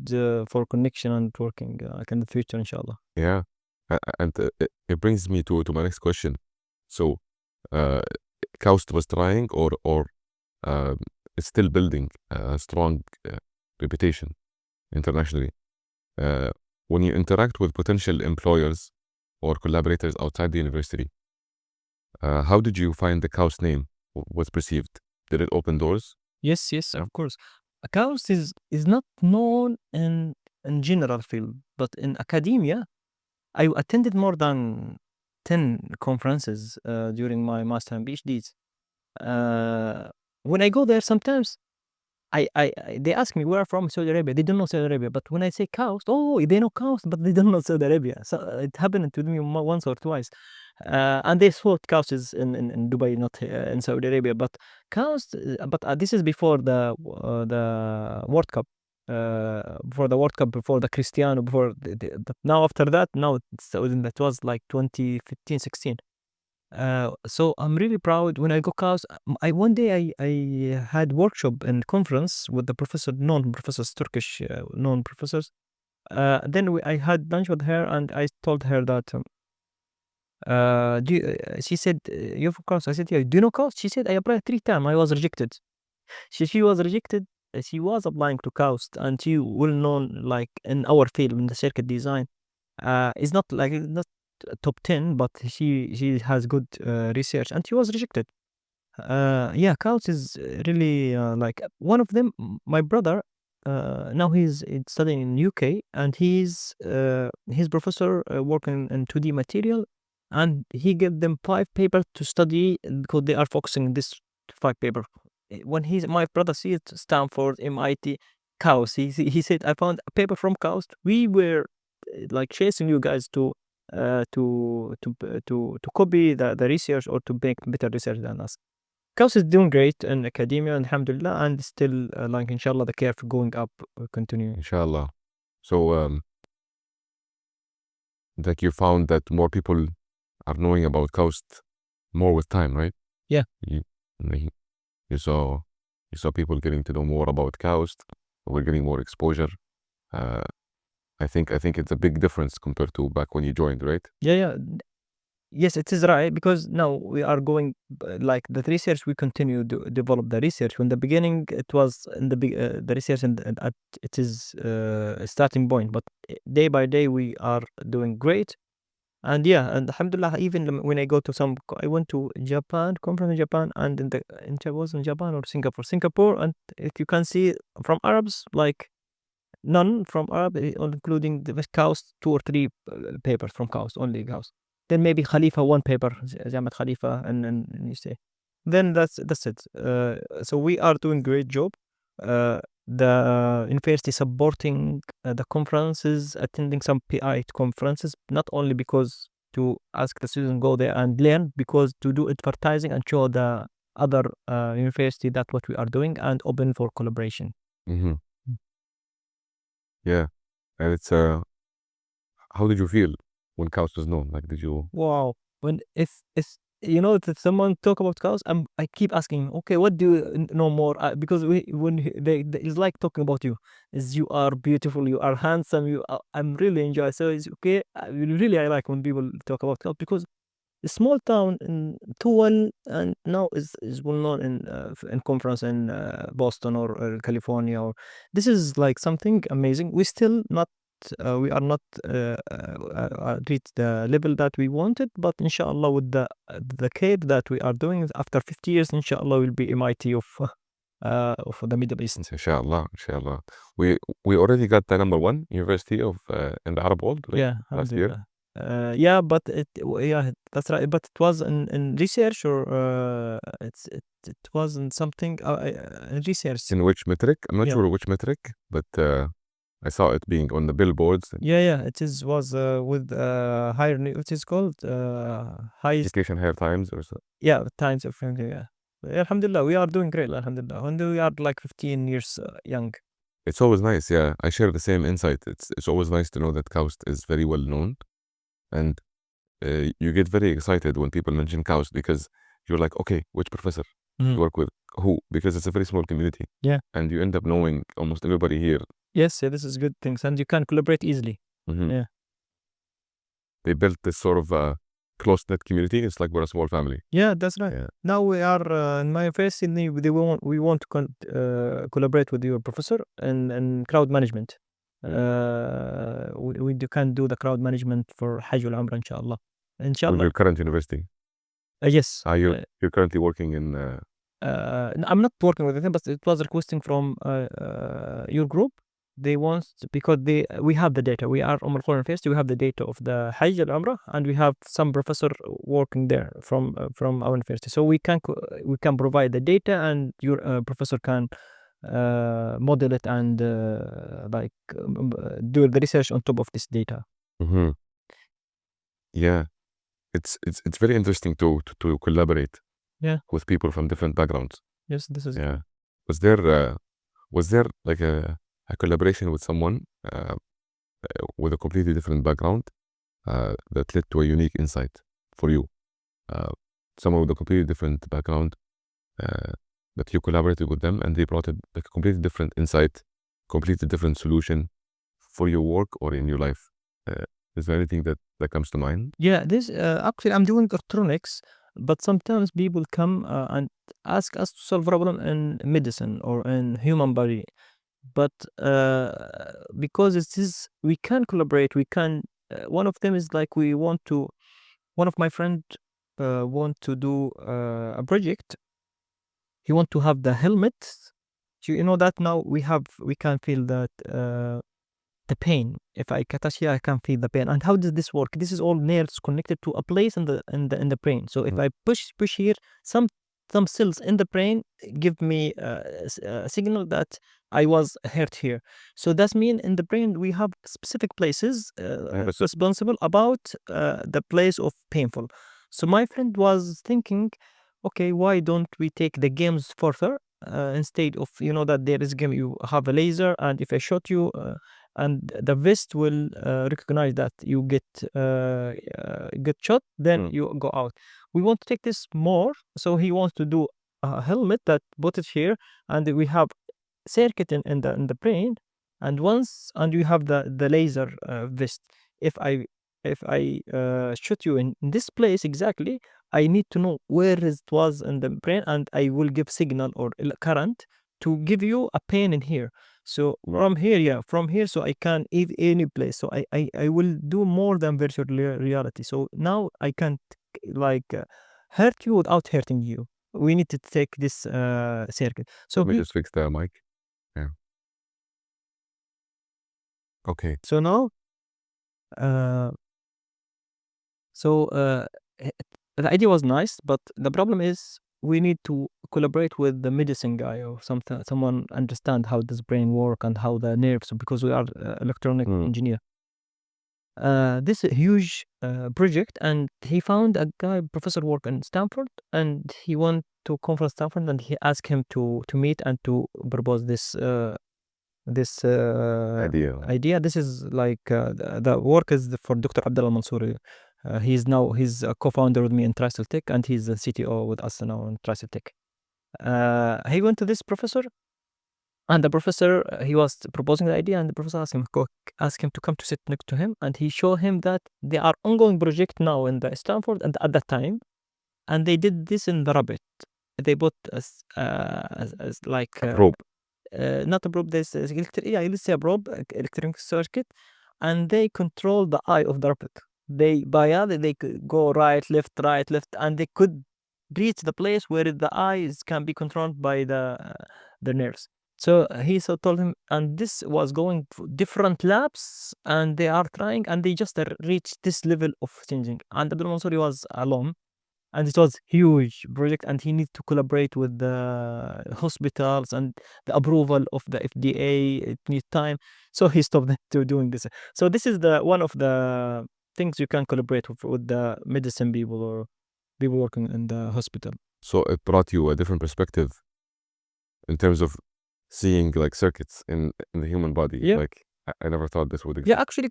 for connection and working in the future, inshallah. Yeah, and it brings me to my next question. So, KAUST was trying, or it's still building a strong reputation internationally. When you interact with potential employers or collaborators outside the university, how did you find the KAUST name was perceived? Did it open doors? Yes, of course. KAUST is not known in general field, but in academia, I attended more than 10 conferences during my master and PhDs. When I go there, sometimes they ask me where I'm from, Saudi Arabia. They don't know Saudi Arabia, but when I say KAUST, oh, they know KAUST, but they don't know Saudi Arabia. So it happened to me once or twice, and they thought KAUST is in Dubai, not in Saudi Arabia. But KAUST, this is before the World Cup. Before the World Cup, before the Cristiano, before now after that, now that was like 2015, 16. So I'm really proud when I go KAUST. One day I had workshop and conference with the known professors, Turkish known professors. Then I had lunch with her, and I told her that. She said, "You're from KAUST?" I said, "Yeah." "Do you know KAUST?" She said, "I applied 3 times. I was rejected." She was rejected. She was applying to KAUST, and she well known like in our field in the circuit design. It's not top 10, but she has good research, and she was rejected. Yeah, KAUST is really like one of them. My brother, now he's studying in UK, and he's his professor working in 2D material, and he gave them 5 papers to study because they are focusing this 5 paper. When my brother sees Stanford, MIT, KAUST, he said, "I found a paper from KAUST. We were like chasing you guys to copy the research or to make better research than us." KAUST is doing great in academia, alhamdulillah, and still like inshallah the curve going up, continuing. Inshallah. So like you found that more people are knowing about KAUST more with time, right? Yeah. You saw people getting to know more about KAUST. We're getting more exposure. I think it's a big difference compared to back when you joined, right? Yeah. Yes, it is right, because now we are going like the research. We continue to develop the research. When the beginning, it was in the research, and at it is a starting point. But day by day, we are doing great. And yeah, and alhamdulillah, even when I go to I went to Japan, conference in Japan, and I was in Japan or Singapore, and if you can see from Arabs, like none from Arab, including the KAUST, 2 or 3 papers from KAUST, only KAUST. Then maybe Khalifa, 1 paper, Jamat Khalifa, and you say, then that's it. So we are doing great job. The university supporting the conferences, attending some PI conferences, not only because to ask the students go there and learn, because to do advertising and show the other university that what we are doing and open for collaboration. Mm-hmm. Yeah. And it's how did you feel when KAUST was known? Like, did you? Wow. When if if someone talk about cows, I keep asking, okay, what do you know more? Because it's like talking about you, is you are beautiful, you are handsome, I'm really enjoy. So it's okay. I like when people talk about cows, because a small town in Tuwal and now is well known in conference in Boston or California, or this is like something amazing. We are not reached the level that we wanted, but inshallah with the care that we are doing, after 50 years, inshallah we'll be MIT of the Middle East. Inshallah, inshallah. We already got the #1 university of in the Arab world, right? Yeah, Last year. yeah, but yeah, that's right. But it was in research, or it wasn't something in research. In which metric? I'm not Yeah. sure which metric, but I saw it being on the billboards. Yeah, was with higher, which is called highest. Education Higher Times or so. Yeah, times of yeah. Alhamdulillah, we are doing great. Alhamdulillah, and we are like 15 years young. It's always nice, yeah. I share the same insight. It's always nice to know that KAUST is very well known, and you get very excited when people mention KAUST, because you're like, okay, which professor you work with, who? Because it's a very small community. Yeah. And you end up knowing almost everybody here. Yes, this is good things, and you can collaborate easily. Mhm. Yeah. They built this sort of close-knit community. It's like we're a small family. Yeah, that's right. Yeah. Now we are in my university. We want to collaborate with your professor in crowd management. We can do the crowd management for Hajj wal Umrah, inshallah. With Inshallah. your current university. Yes. You're currently working in. I'm not working with them, but it was requesting from your group. They want, because we have the data. We are Al University. We have the data of the Hajj al Umrah, and we have some professor working there from our university. So we can provide the data, and your professor can model it and do the research on top of this data. Mhm. Yeah, it's very interesting to collaborate. Yeah. With people from different backgrounds. Yes, this is. Yeah. Was there like a collaboration with someone with a completely different background that led to a unique insight for you? Someone with a completely different background that you collaborated with them, and they brought like a completely different insight, completely different solution for your work or in your life. Is there anything that comes to mind? Yeah, this actually I'm doing electronics, but sometimes people come and ask us to solve problem in medicine or in human body. But because it is, we can collaborate. We can. One of them is like one of my friend want to do a project. He want to have the helmet. You know that now we can feel that the pain. If I touch here, I can feel the pain. And how does this work? This is all nerves connected to a place in the brain. So if I push here, some cells in the brain give me a signal that I was hurt here. So that means in the brain we have specific places responsible about the place of painful. So my friend was thinking, okay, why don't we take the games further? Instead of, that there is game, you have a laser, and if I shot you, and the vest will recognize that you get shot, then you go out. We want to take this more, so he wants to do a helmet that put it here, and we have circuit in the brain, and you have the laser vest. If I shoot you in this place exactly, I need to know where it was in the brain, and I will give signal or current to give you a pain in here. So from here, so I can any place. So I will do more than virtual reality. So now I can't hurt you without hurting you. We need to take this circuit. So Let me just fix the mic. Yeah. Okay. so now, the idea was nice, but the problem is we need to collaborate with the medicine guy or someone understand how does brain work and how the nerves, because we are electronic engineer. This is a huge project, and he found a guy, professor work in Stanford, and he went to conference Stanford, and he asked him to meet and to propose this idea. This is like the work is for Dr. Abdullah Alshehri. He's a co-founder with me in Tristel Tech, and he's the CTO with us now in Tristel Tech. He went to this professor, and the professor he was proposing the idea, and the professor asked him to come to sit next to him, and he showed him that there are ongoing project now in the Stanford and at that time, and they did this in the rabbit. They bought as like a probe. Not a probe. This is let's say a probe, electronic circuit, and they control the eye of the rabbit. They could go right, left, and they could reach the place where the eyes can be controlled by the nerves. So he told him, and this was going to different labs, and they are trying, and they just reached this level of changing. And Abdul Mansouri was alone, and it was huge project, and he needs to collaborate with the hospitals, and the approval of the FDA, it needs time. So he stopped to doing this. So this is the one of the things you can collaborate with the medicine people or people working in the hospital. So it brought you a different perspective in terms of seeing like circuits in the human body. Yeah. Like I never thought this would exist. Yeah, actually,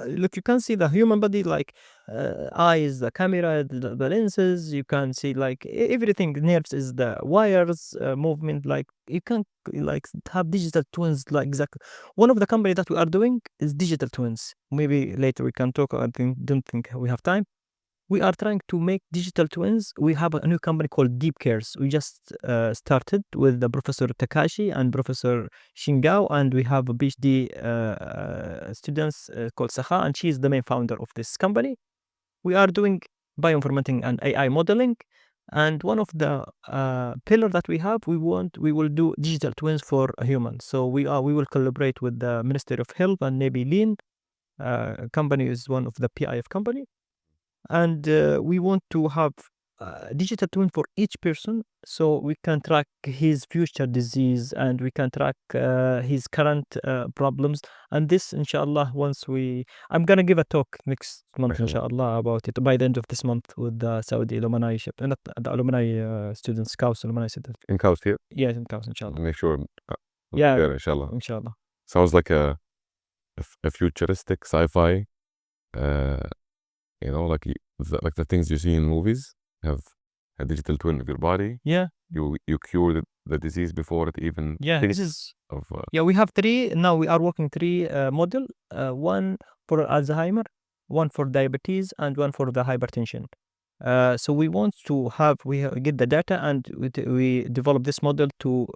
look, you can see the human body, like eyes, the camera, the lenses. You can see like everything. Nerves is the wires, movement. Like you can like have digital twins. Like exactly. One of the company that we are doing is digital twins. Maybe later we can talk. Don't think we have time. We are trying to make digital twins. We have a new company called Deep Cares. We just started with the Professor Takashi and Professor Shingao, and we have a PhD students called Saha, and she is the main founder of this company. We are doing bioinformatics and AI modeling, and one of the pillar that we have, we will do digital twins for humans. So we will collaborate with the Ministry of Health and maybe Lean company is one of the PIF company. And we want to have a digital twin for each person, so we can track his future disease, and we can track his current problems. And this, inshallah, I'm gonna give a talk next month, inshallah, about it by the end of this month with the Saudi alumni not the alumni students, KAUST alumni students. In KAUST here? Yes, in KAUST, inshallah. Make sure. Yeah, there, inshallah. Inshallah. Sounds like a futuristic sci-fi. Like the things you see in movies, have a digital twin of your body. Yeah. You cure the disease before it even. Yeah, thinks this is of. we have three now. We are working three model. One for Alzheimer, one for diabetes, and one for the hypertension. So we want to get the data, and we develop this model to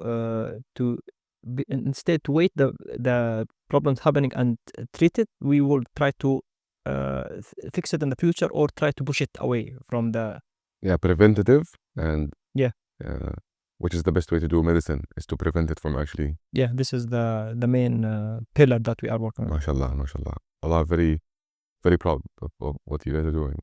instead to wait the problems happening and treat it. We will try to fix it in the future, or try to push it away from the preventative, and which is the best way to do medicine, is to prevent it from actually. This is the main pillar that we are working on. Mashallah. Allah, very, very proud of what you guys are doing.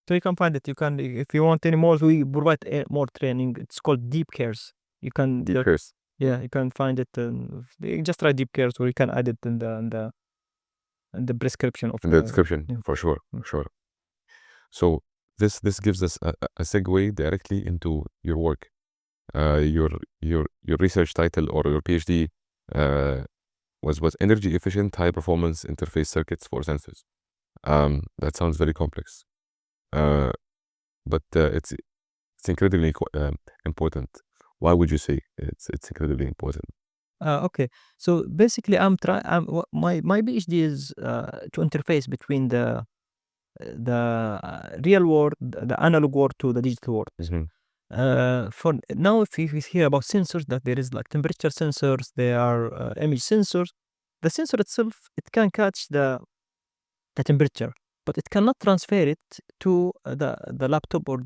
So you can find it. You can, if you want any more, we provide more training. It's called Deep Cares. You can Deep Cares. Yeah, you can find it. You just try Deep Cares, or you can add it in the prescription of the description. For sure. So this gives us a segue directly into your work. Your research title, or your PhD, was energy efficient high performance interface circuits for sensors. That sounds very complex, but it's incredibly important. Why would you say it's incredibly important? Okay, so basically, my PhD is to interface between the real world, the analog world, to the digital world. Mm-hmm. For now, if you hear about sensors, that there is like temperature sensors, there are image sensors. The sensor itself, it can catch the temperature, but it cannot transfer it to the laptop or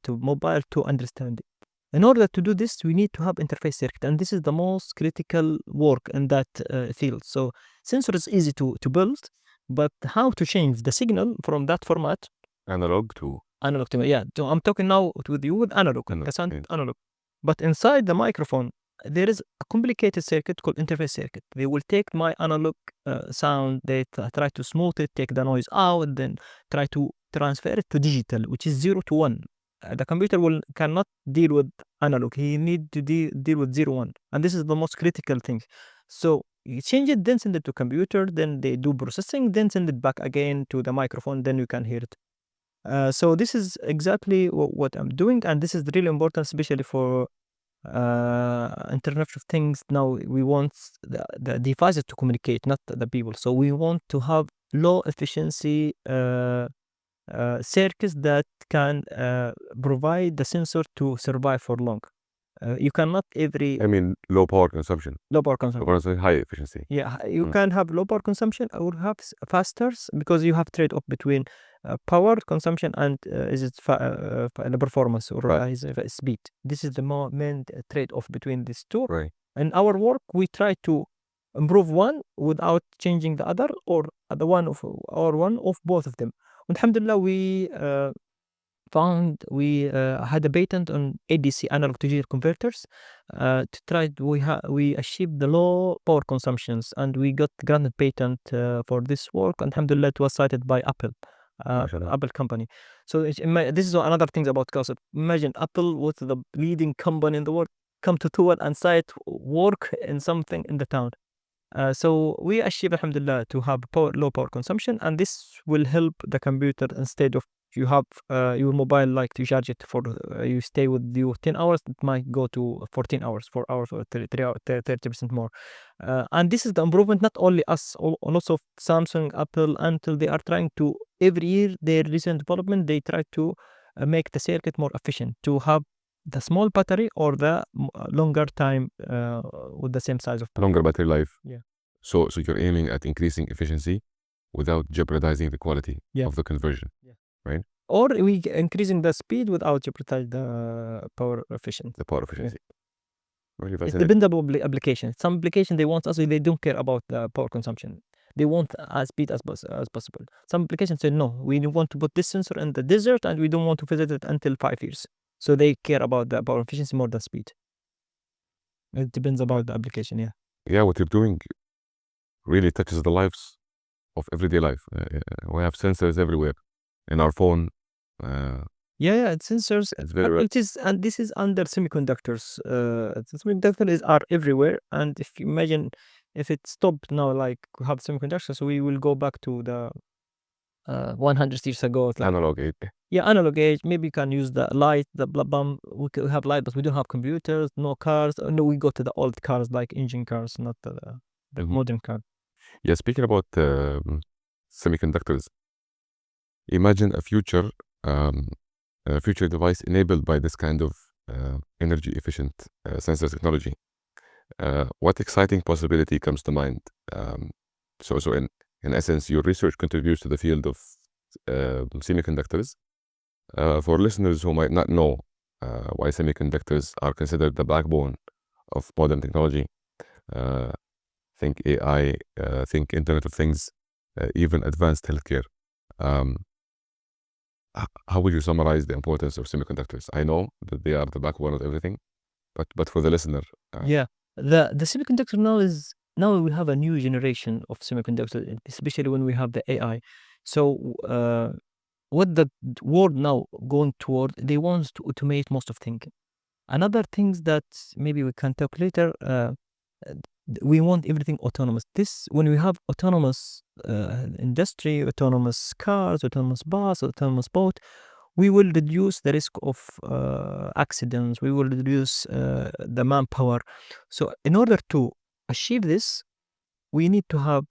to mobile to understand it. In order to do this, we need to have interface circuit, and this is the most critical work in that field. So sensor is easy to build, but how to change the signal from that format Analog to so I'm talking now with you with analog, Analog, sound yeah. analog. But inside the microphone, there is a complicated circuit called interface circuit. They will take my analog sound, they try to smooth it, take the noise out, then try to transfer it to digital, which is 0 to 1. The computer cannot deal with analog. He need to deal with 0, 1. And this is the most critical thing. So you change it, then send it to computer, then they do processing, then send it back again to the microphone, then you can hear it. So this is exactly what I'm doing, and this is really important, especially for Internet of Things. Now we want the devices to communicate, not the people. So we want to have low efficiency circuits that can provide the sensor to survive for long. You cannot I mean, low power consumption. low power consumption. Or say high efficiency. Yeah, you Mm. can have low power consumption or have faster, because you have trade-off between power consumption and the performance or Right. speed. This is the main trade-off between these two. Right. In our work, we try to improve one without changing the other, or one of both of them. Alhamdulillah, we had a patent on ADC, analog to digital converters. To try, we achieved the low power consumptions, and we got granted patent for this work. And alhamdulillah, it was cited by Apple, MashaAllah. Apple company. So this is another thing about KAUST. Imagine Apple, was the leading company in the world, come to Tuwal and cite work in something in the town. So we achieve, alhamdulillah, to have low power consumption, and this will help the computer. Instead of you have your mobile, like to charge it for you stay with you 10 hours, it might go to 14 hours, 4 hours, or 3 hours, 30% more. And this is the improvement, not only us, also Samsung, Apple, until they are trying to, every year, their recent development, they try to make the circuit more efficient, to have the small battery or the longer time with the same size of battery. Longer battery life. Yeah. So you're aiming at increasing efficiency without jeopardizing the quality Yeah. of the conversion. Yeah. Right? Or we increasing the speed without jeopardizing the power efficiency. The power efficiency. Really It fascinating. depends on the application. Some application they want us, they don't care about the power consumption. They want as speed as possible. Some applications say no, we want to put this sensor in the desert and we don't want to visit it until 5 years. So they care about the power efficiency more than speed. It depends about the application. Yeah. Yeah, what you're doing really touches the lives of everyday life. We have sensors everywhere in our phone. Yeah, it's sensors. It's very It is, and this is under semiconductors. Semiconductors are everywhere, and if you imagine, if it stopped now, like we have semiconductors, so we will go back to the 100 years ago. Like, analog. yeah, analog age. Maybe you can use the light, the blah blah. We have light, but we don't have computers, no cars. No, we go to the old cars, like engine cars, not the Mhm. modern car. Yeah, speaking about semiconductors, imagine a future device enabled by this kind of energy efficient sensor technology. What exciting possibility comes to mind? So in essence, your research contributes to the field of semiconductors. For listeners who might not know why semiconductors are considered the backbone of modern technology, think AI, think Internet of Things, even advanced healthcare. How would you summarize the importance of semiconductors? I know that they are the backbone of everything, but for the listener, Yeah, the semiconductor now we have a new generation of semiconductors, especially when we have the AI. So what the world now going toward, they want to automate most of things. Another things that maybe we can talk later, we want everything autonomous. This, when we have autonomous industry, autonomous cars, autonomous bus, autonomous boat, we will reduce the risk of accidents. We will reduce the manpower. So in order to achieve this, we need to have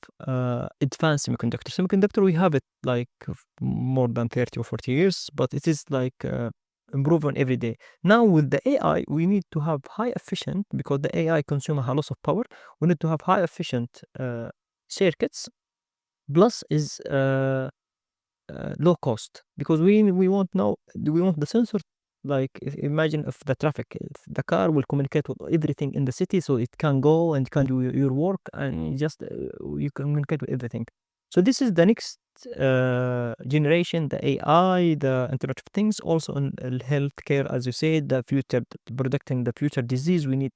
advanced semiconductor. Semiconductor, we have it like more than 30 or 40 years, but it is like improve on every day. Now with the AI, we need to have high efficient, because the AI consume a lot of power. We need to have high efficient circuits. Plus is low cost, because we want now, we want the sensor, like imagine if the traffic, if the car will communicate with everything in the city, so it can go and can do your work, and just you communicate with everything. So this is the next generation, the AI, the Internet of Things, also in healthcare, as you said, the future, predicting the future disease. We need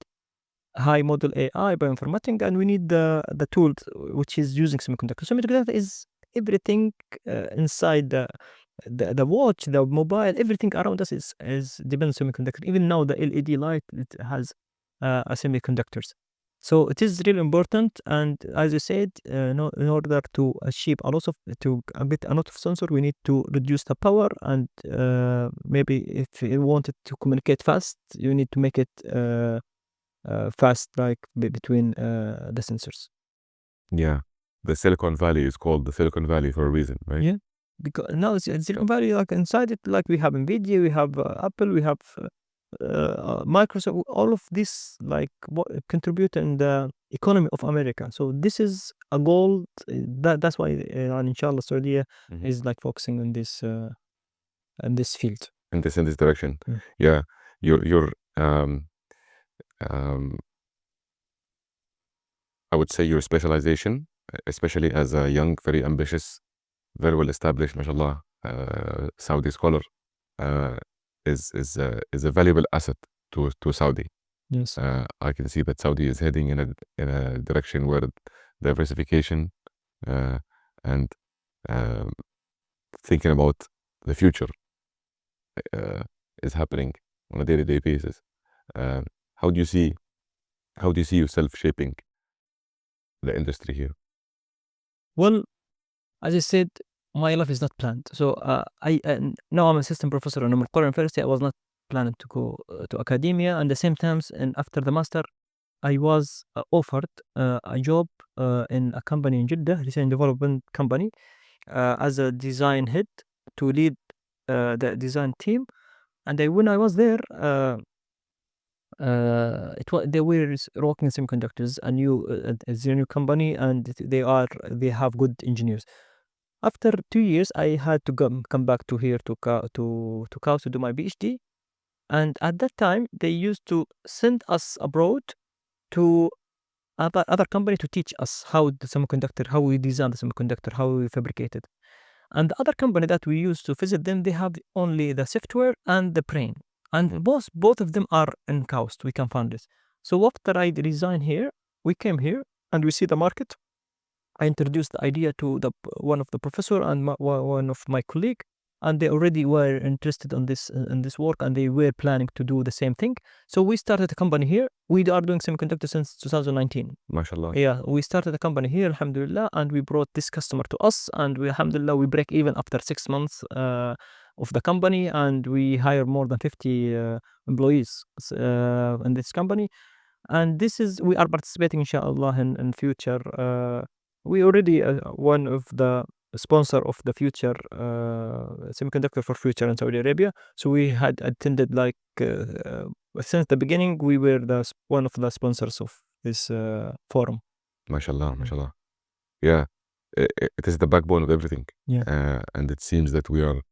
high model AI, bioinformatics, and we need the tools which is using semiconductor. Semiconductor is everything inside the watch, the mobile, everything around us is depends on semiconductor. Even now, the LED light, it has a semiconductors. So it is really important. And as you said, no, in order to achieve a lot of get a lot of sensor, we need to reduce the power. And maybe if you want it to communicate fast, you need to make it fast, like between the sensors. Yeah. The Silicon Valley is called the Silicon Valley for a reason, right? Yeah, because now it's Silicon Valley, like inside it, like we have Nvidia, we have Apple, we have Microsoft. All of this like contribute in the economy of America. So this is a goal. That's why, and inshallah, Saudi is like focusing on this in this field. In this direction. Yeah. Yeah. Your I would say your specialization, especially as a young, very ambitious, very well established, mashallah, Saudi scholar, is a valuable asset to Saudi. Yes. I can see that Saudi is heading in a direction where diversification and thinking about the future is happening on a day-to-day basis. How do you see yourself shaping the industry here? Well, as I said, my life is not planned. So I now I'm assistant professor in Al University. I was not planning to go to academia. And the same times, and after the master, I was offered a job in a company in Jeddah, research and development company, as a design head to lead the design team. And when I was there, they were working semiconductors, a new company, and they have good engineers. After 2 years, I had to come back to here to KAUST to do my PhD. And at that time, they used to send us abroad to other company to teach us how the semiconductor, how we design the semiconductor, how we fabricate it. And the other company that we used to visit them, they have only the software and the brain. And both of them are in KAUST. We can find this. So after I resign here, we came here and we see the market. I introduced the idea to one of the professor and one of my colleague, and they already were interested in this work, and they were planning to do the same thing. So we started a company here. We are doing semiconductor since 2019. MashaAllah. Yeah, we started a company here, alhamdulillah, and we brought this customer to us, and we, alhamdulillah, we break even after 6 months of the company, and we hire more than 50 employees in this company. And this is, we are participating, inshallah, in future. We already one of the sponsor of the future semiconductor for future in Saudi Arabia. So we had attended like since the beginning. We were one of the sponsors of this forum. MashaAllah, MashaAllah. Yeah, it is the backbone of everything. Yeah. And it seems that we are,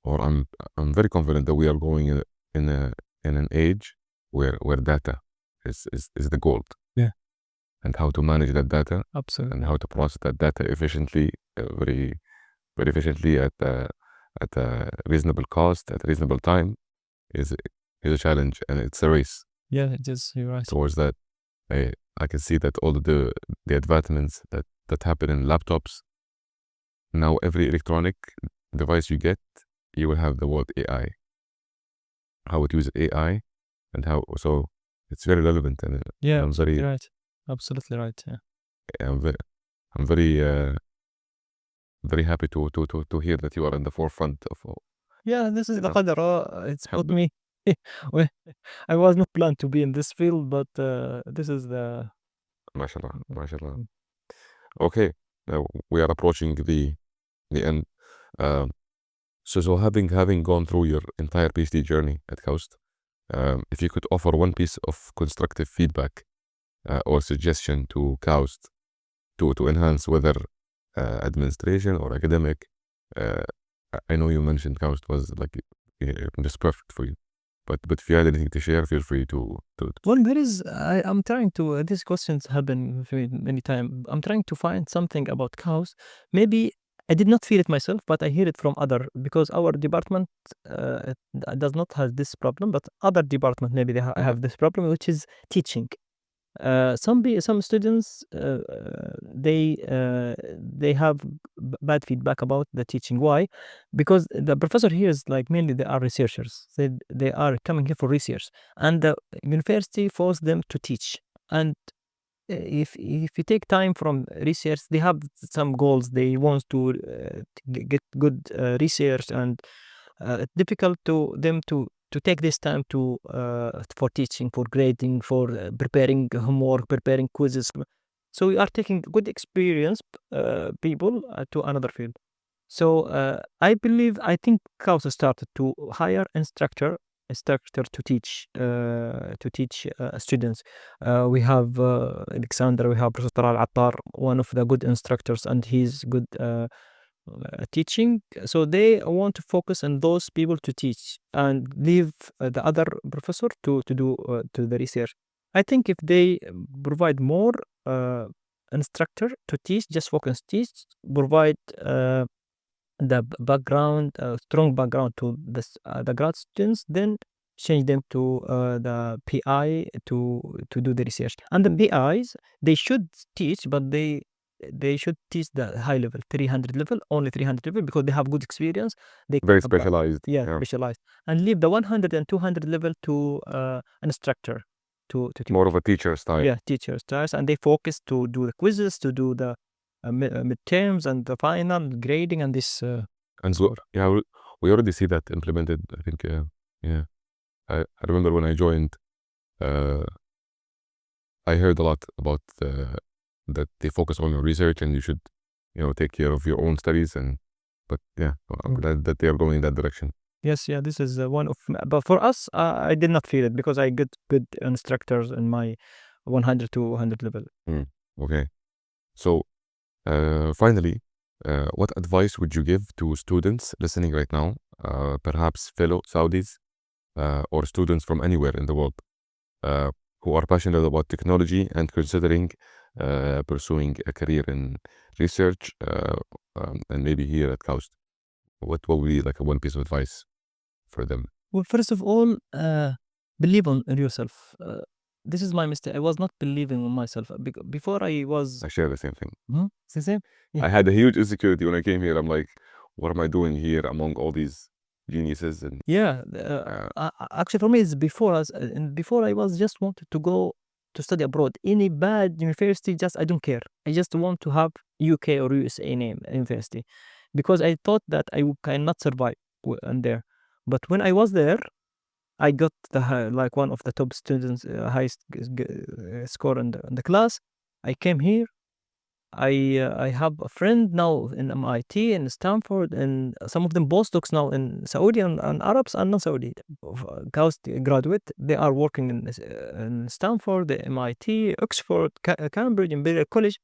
or I'm very confident that we are going in an age where data is the gold. Yeah. And how to manage that data. Absolutely. And how to process that data efficiently, very efficiently at a reasonable cost, at a reasonable time, is a challenge, and it's a race. Yeah, it is. You're right. Towards that. I can see that all the advancements that happen in laptops. Now every electronic device you get, you will have the word AI. How it uses AI, and how, so it's very relevant. And Yeah, I'm very, right. Absolutely right. Yeah. I'm very very happy to hear that you are in the forefront of. Yeah, this is the Yeah. qadar. It's put me. Well, I was not planned to be in this field, but this is the. MashaAllah, MashaAllah. Okay, we are approaching the end. So having gone through your entire PhD journey at KAUST, if you could offer one piece of constructive feedback or suggestion to KAUST to enhance whether administration or academic, I know you mentioned KAUST was like just perfect for you, but if you had anything to share, feel free to. Well, there is. I'm trying to. These questions happen many times. I'm trying to find something about cows. Maybe I did not feel it myself, but I hear it from other, because our department does not have this problem, but other department maybe they have this problem, which is teaching. Some students they have bad feedback about the teaching. Why? Because the professor here is like mainly they are researchers. They are coming here for research, and the university force them to teach. And if you take time from research, they have some goals. They want to get good research, and it's difficult to them to take this time to for teaching, for grading, for preparing homework, preparing quizzes. So we are taking good experience people to another field. So I think Kausa started to hire instructor to teach students. We have Alexander, we have Professor Al-Attar, one of the good instructors, and he's good teaching. So they want to focus on those people to teach and leave the other professor to do to the research. I think if they provide more instructor to teach, just focus teach, provide the background, strong background to the grad students, then change them to the PI to do the research. And the PIs, they should teach, but they should teach the high level, 300 level, only 300 level, because they have good experience. They Very specialized. yeah, specialized, and leave the 100 and 200 level to an instructor to teach. More of a teacher style. Yeah, teacher styles, and they focus to do the quizzes, to do the midterms and the final grading and this. And so, yeah, we already see that implemented. I think, yeah. I remember when I joined, I heard a lot about that they focus on your research and you should, take care of your own studies. But yeah, I'm glad that they are going in that direction. Yes, yeah, this is one of. But for us, I did not feel it because I get good instructors in my 100 to 100 level. Okay, so finally, what advice would you give to students listening right now, perhaps fellow Saudis or students from anywhere in the world who are passionate about technology and considering pursuing a career in research and maybe here at KAUST? What will be like a one piece of advice for them? Well, first of all, believe on yourself. This is my mistake. I was not believing on myself. Before I was. I share the same thing. It's the same? Yeah. I had a huge insecurity when I came here. I'm like, what am I doing here among all these geniuses? And yeah, actually for me it's before us. Before I was just wanted to go to study abroad. Any bad university, just I don't care. I just want to have UK or USA name university, because I thought that I cannot survive in there. But when I was there, I got like one of the top students, highest score in the class. I came here. I have a friend now in MIT and Stanford, and some of them postdocs now in Saudi and Arabs and non-Saudi. KAUST graduate, they are working in Stanford, the MIT, Oxford, Cambridge, Imperial College.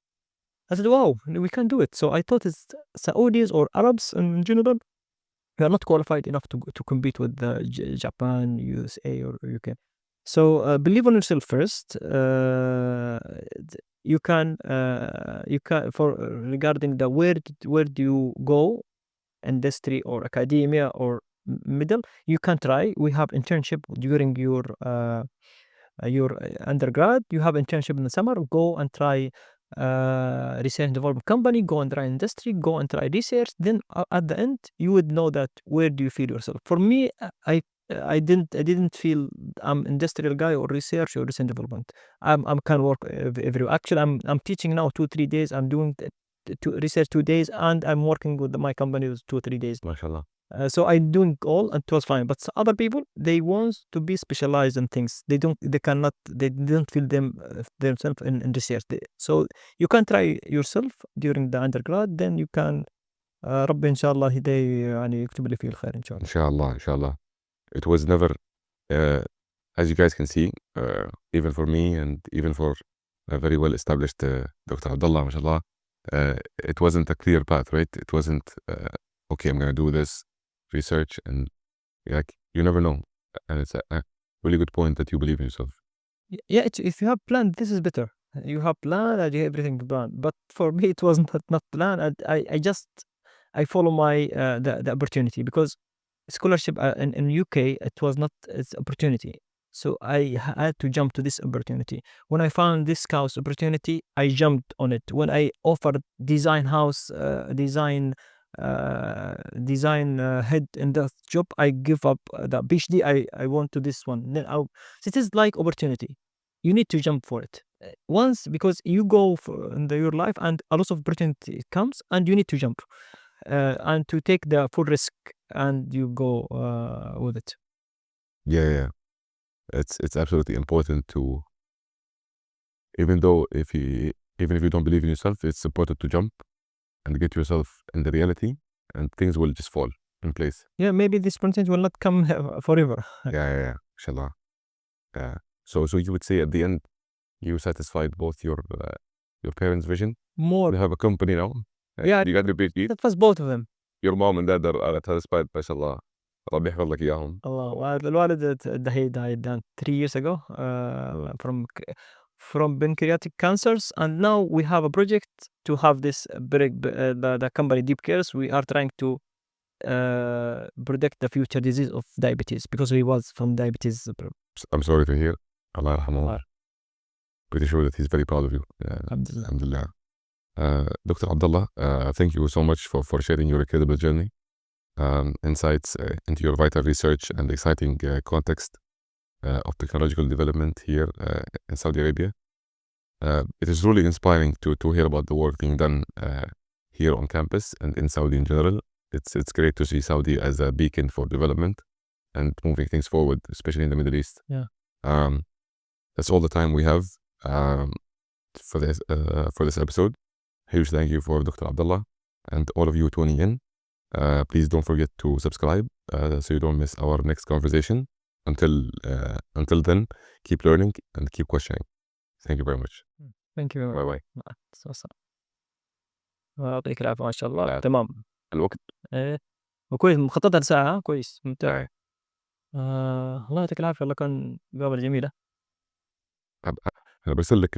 I said, wow, we can do it. So I thought it's Saudis or Arabs in general, we are not qualified enough to compete with Japan, USA, or UK. So believe on yourself first. You can for regarding the where do you go, industry or academia or middle, you can try. We have internship during your undergrad. You have internship in the summer. Go and try research and development company. Go and try industry. Go and try research. Then at the end, you would know that where do you feel yourself. For me, I didn't feel I'm industrial guy or research or research and development. I'm can work everywhere. Actually, I'm teaching now 2-3 days. I'm doing research 2 days, and I'm working with my company 2-3 days. mashallah. So I'm doing all, and it was fine. But other people, they want to be specialized in things. They didn't feel themselves in research. So you can try yourself during the undergrad. Then you can ربي إن شاء الله يعني يكتب لي فيه الخير إن شاء إن الله. شاء الله إن شاء الله. It was never as you guys can see, even for me and even for a very well established Dr. Abdullah, mashallah, it wasn't a clear path, right? It wasn't okay, I'm gonna do this research, and like you never know. And it's a really good point that you believe in yourself. Yeah, if you have plan, this is better. You have plan and you have everything planned. But for me, it was not planned, and I follow my the opportunity, because scholarship in UK, it was not its opportunity. So I had to jump to this opportunity. When I found this KAUST opportunity, I jumped on it. When I offered design house, design head in that job, I give up the PhD. I want to this one. Then it is like opportunity. You need to jump for it once, because you go for in your life and a lot of opportunity comes, and you need to jump and to take the full risk, and you go with it. Yeah. It's absolutely important to, even if you don't believe in yourself, it's important to jump and get yourself in the reality, and things will just fall in place. Yeah, maybe this opportunity will not come forever. Yeah. Inshallah. So you would say at the end, you satisfied both your parents' vision. More. You have a company now. Yeah, You got your PhD. that was both of them. Your mom and dad are satisfied, mashallah. ربي يحفظ لك إياهم. Allah. الوالد he died 3 years ago from pancreatic cancers, and now we have a project to have this the company Deep Cares. We are trying to predict the future disease of diabetes, because he was from diabetes. I'm sorry to hear. Allah يرحمه. Allah. Pretty sure that he's very proud of you. Alhamdulillah. Alhamdulillah. Dr. Abdullah, thank you so much for sharing your incredible journey, insights into your vital research and exciting context of technological development here in Saudi Arabia. It is really inspiring to hear about the work being done here on campus and in Saudi in general. It's great to see Saudi as a beacon for development and moving things forward, especially in the Middle East. Yeah. That's all the time we have for this episode. Huge thank you for Dr. Abdullah and all of you tuning in. Please don't forget to subscribe so you don't miss our next conversation. Until then, keep learning and keep questioning. Thank you very much. Thank you. باي باي. يعطيك العافية ما شاء الله. لا. تمام. الوقت ايه وكويس مخططها لساعة. كويس ممتاز. الله يعطيك العافية. والله كان مقابلة جميلة. انا برسل لك